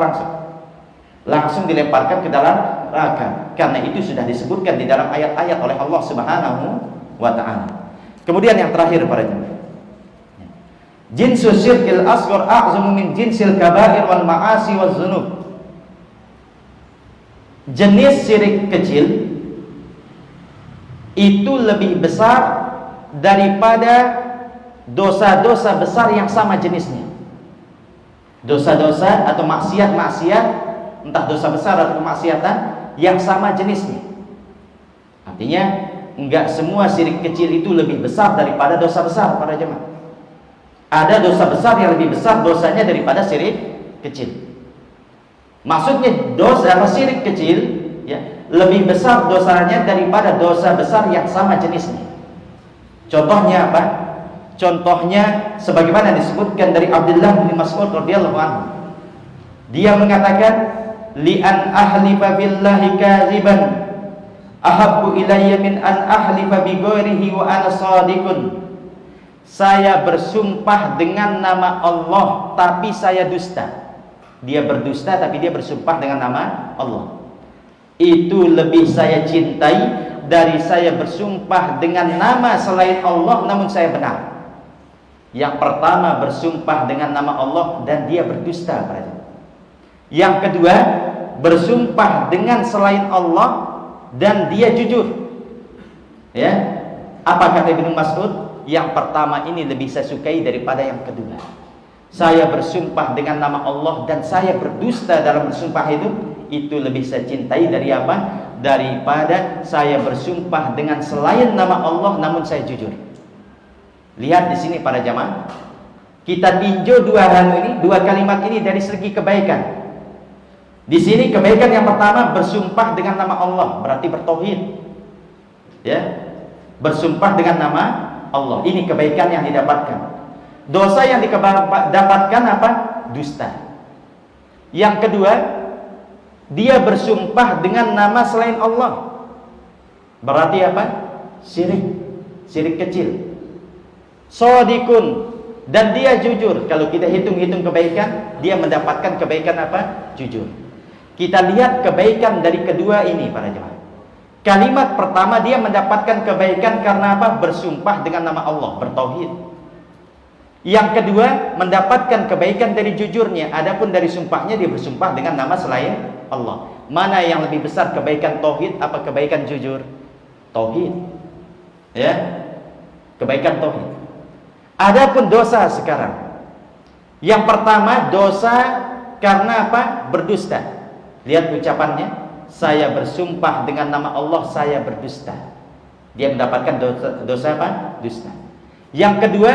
langsung dilemparkan ke dalam neraka, karena itu sudah disebutkan di dalam ayat-ayat oleh Allah Subhanahu wa ta'ala. Kemudian yang terakhir para jemaah, jinsu syirkil asghar a'zamu min jinsil kaba'ir wal ma'asi waz dzunub. Jenis syirik kecil itu lebih besar daripada dosa-dosa besar yang sama jenisnya. Dosa-dosa atau maksiat-maksiat, entah dosa besar atau kemaksiatan yang sama jenisnya. Artinya enggak semua syirik kecil itu lebih besar daripada dosa besar para jemaah. Ada dosa besar yang lebih besar dosanya daripada syirik kecil. Maksudnya dosa syirik kecil ya lebih besar dosanya daripada dosa besar yang sama jenisnya. Contohnya apa? Contohnya sebagaimana disebutkan dari Abdullah bin Mas'ud radhiyallahu anhu. Dia mengatakan, li an ahlifa billahi kadziban ahabbu ilayya min an ahlifa bi ghairihi wa ana shadiqun. Saya bersumpah dengan nama Allah tapi saya dusta. Dia berdusta tapi dia bersumpah dengan nama Allah. Itu lebih saya cintai dari saya bersumpah dengan nama selain Allah namun saya benar. Yang pertama bersumpah dengan nama Allah dan dia berdusta. Yang kedua bersumpah dengan selain Allah dan dia jujur. Ya, apa kata Ibnu Mas'ud? Yang pertama ini lebih saya sukai daripada yang kedua. Saya bersumpah dengan nama Allah dan saya berdusta dalam bersumpah itu lebih saya cintai dari apa? Daripada saya bersumpah dengan selain nama Allah namun saya jujur. Lihat di sini para jamaah, kita tinjau dua hal ini, dua kalimat ini dari segi kebaikan. Di sini kebaikan yang pertama bersumpah dengan nama Allah, berarti bertauhid. Ya, bersumpah dengan nama Allah. Ini kebaikan yang didapatkan. Dosa yang didapatkan apa? Dusta. Yang kedua, dia bersumpah dengan nama selain Allah. Berarti apa? Syirik kecil. Shadikun, dan dia jujur. Kalau kita hitung-hitung kebaikan, dia mendapatkan kebaikan apa? Jujur. Kita lihat kebaikan dari kedua ini para jemaah. Kalimat pertama dia mendapatkan kebaikan karena apa? Bersumpah dengan nama Allah, bertauhid. Yang kedua mendapatkan kebaikan dari jujurnya. Adapun dari sumpahnya dia bersumpah dengan nama selain Allah. Mana yang lebih besar, kebaikan tauhid apa kebaikan jujur? Tauhid. Ya. Kebaikan tauhid. Adapun dosa sekarang. Yang pertama dosa karena apa? Berdusta. Lihat ucapannya, saya bersumpah dengan nama Allah saya berdusta. Dia mendapatkan dosa apa? Dusta. Yang kedua,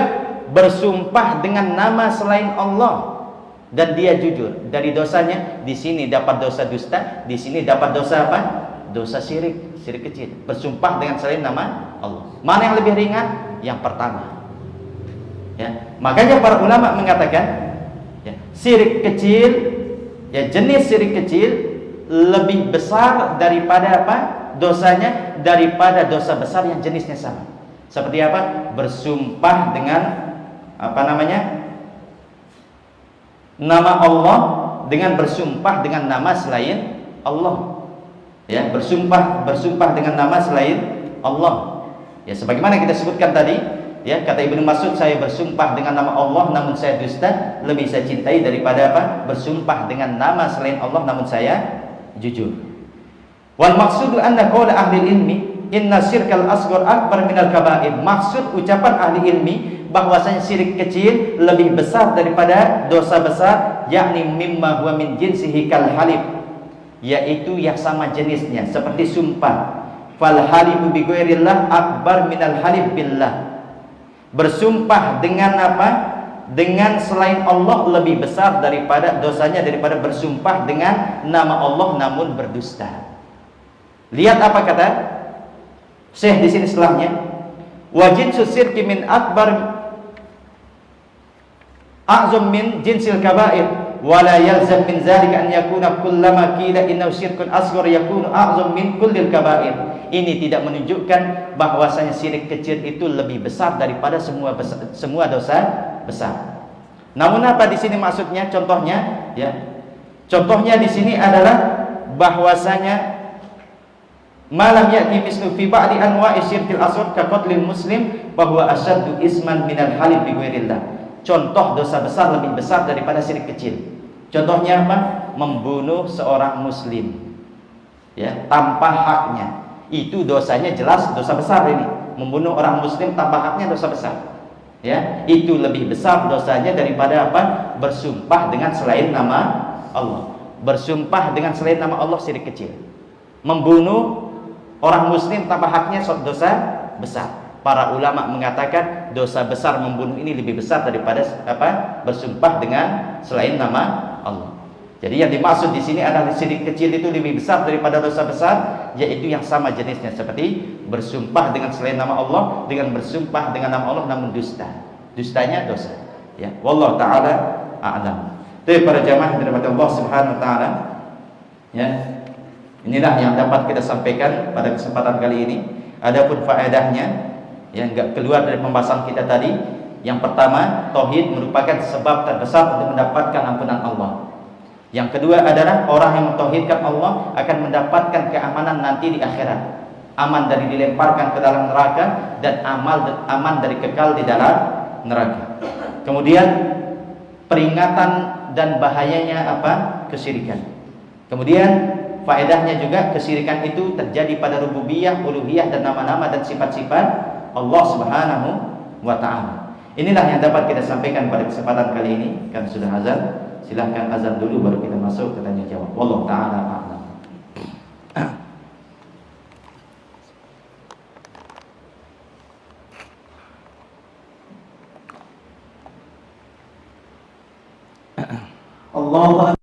bersumpah dengan nama selain Allah dan dia jujur. Dari dosanya, di sini dapat dosa dusta, di sini dapat dosa apa? Dosa syirik, syirik kecil. Bersumpah dengan selain nama Allah. Mana yang lebih ringan? Yang pertama. Ya, makanya para ulama mengatakan, ya, syirik kecil, ya jenis syirik kecil lebih besar daripada apa? Dosanya daripada dosa besar yang jenisnya sama. Seperti apa? Bersumpah dengan apa namanya? Nama Allah dengan bersumpah dengan nama selain Allah. Ya, bersumpah dengan nama selain Allah. Ya, sebagaimana kita sebutkan tadi, ya, kata Ibnu Mas'ud, saya bersumpah dengan nama Allah namun saya dusta, lebih saya cintai daripada apa? Bersumpah dengan nama selain Allah namun saya jujur. Wal maqsudu anna qawla ahli ilmi inna syirkal asghar akbar minal kaba'ir. Maksud ucapan ahli ilmi bahwasanya syirik kecil lebih besar daripada dosa besar, yakni mimma huwa min jinsihi kal halif, yaitu yang sama jenisnya seperti sumpah. Fal halifu bi ghairillah akbar minal halif billah. Bersumpah dengan apa? Dengan selain Allah lebih besar daripada dosanya daripada bersumpah dengan nama Allah namun berdusta. Lihat apa kata Syekh di sini setelahnya. Wa jinsu syirki min akbar a'zam min jinsil kaba'ir wa la yalzam min zalika an yakuna kullama qila innahu syirkun asghar yakunu a'zam min kullil kaba'ir. Ini tidak menunjukkan bahwasanya syirik kecil itu lebih besar daripada semua dosa besar. Namun apa di sini maksudnya? Contohnya, ya. Contohnya di sini adalah bahwasanya malam ya'ti mislu fi ba'di anwa'i syirkil asghar ka qatlil muslim bahwa asyaddu isman minal halif bi ghairillah. Contoh dosa besar lebih besar daripada syirik kecil. Contohnya apa? Membunuh seorang muslim, ya, tanpa haknya. Itu dosanya jelas dosa besar ini. Membunuh orang muslim tanpa haknya dosa besar. Ya, itu lebih besar dosanya daripada apa? Bersumpah dengan selain nama Allah. Bersumpah dengan selain nama Allah syirik kecil. Membunuh orang muslim tanpa haknya dosa besar. Para ulama mengatakan dosa besar membunuh ini lebih besar daripada apa? Bersumpah dengan selain nama Allah. Jadi yang dimaksud di sini adalah syirik kecil itu lebih besar daripada dosa besar, yaitu yang sama jenisnya seperti bersumpah dengan selain nama Allah dengan bersumpah dengan nama Allah namun dusta. Dustanya dosa. Ya, wallahu taala a'lam. Tapi para jamaah yang dirahmati Allah Subhanahu wa taala, ya. Inilah yang dapat kita sampaikan pada kesempatan kali ini. Adapun faedahnya yang enggak keluar dari pembahasan kita tadi. Yang pertama, tauhid merupakan sebab terbesar untuk mendapatkan ampunan Allah. Yang kedua adalah orang yang mentauhidkan Allah akan mendapatkan keamanan nanti di akhirat. Aman dari dilemparkan ke dalam neraka dan aman dari kekal di dalam neraka. Kemudian peringatan dan bahayanya apa? Kesyirikan. Kemudian faedahnya juga kesyirikan itu terjadi pada rububiyah, uluhiyah dan nama-nama dan sifat-sifat Allah Subhanahu wa taala. Inilah yang dapat kita sampaikan pada kesempatan kali ini. Kan sudah azan. Silahkan azan dulu baru kita masuk ke tanya jawab. Wallahu taala a'lam. Allah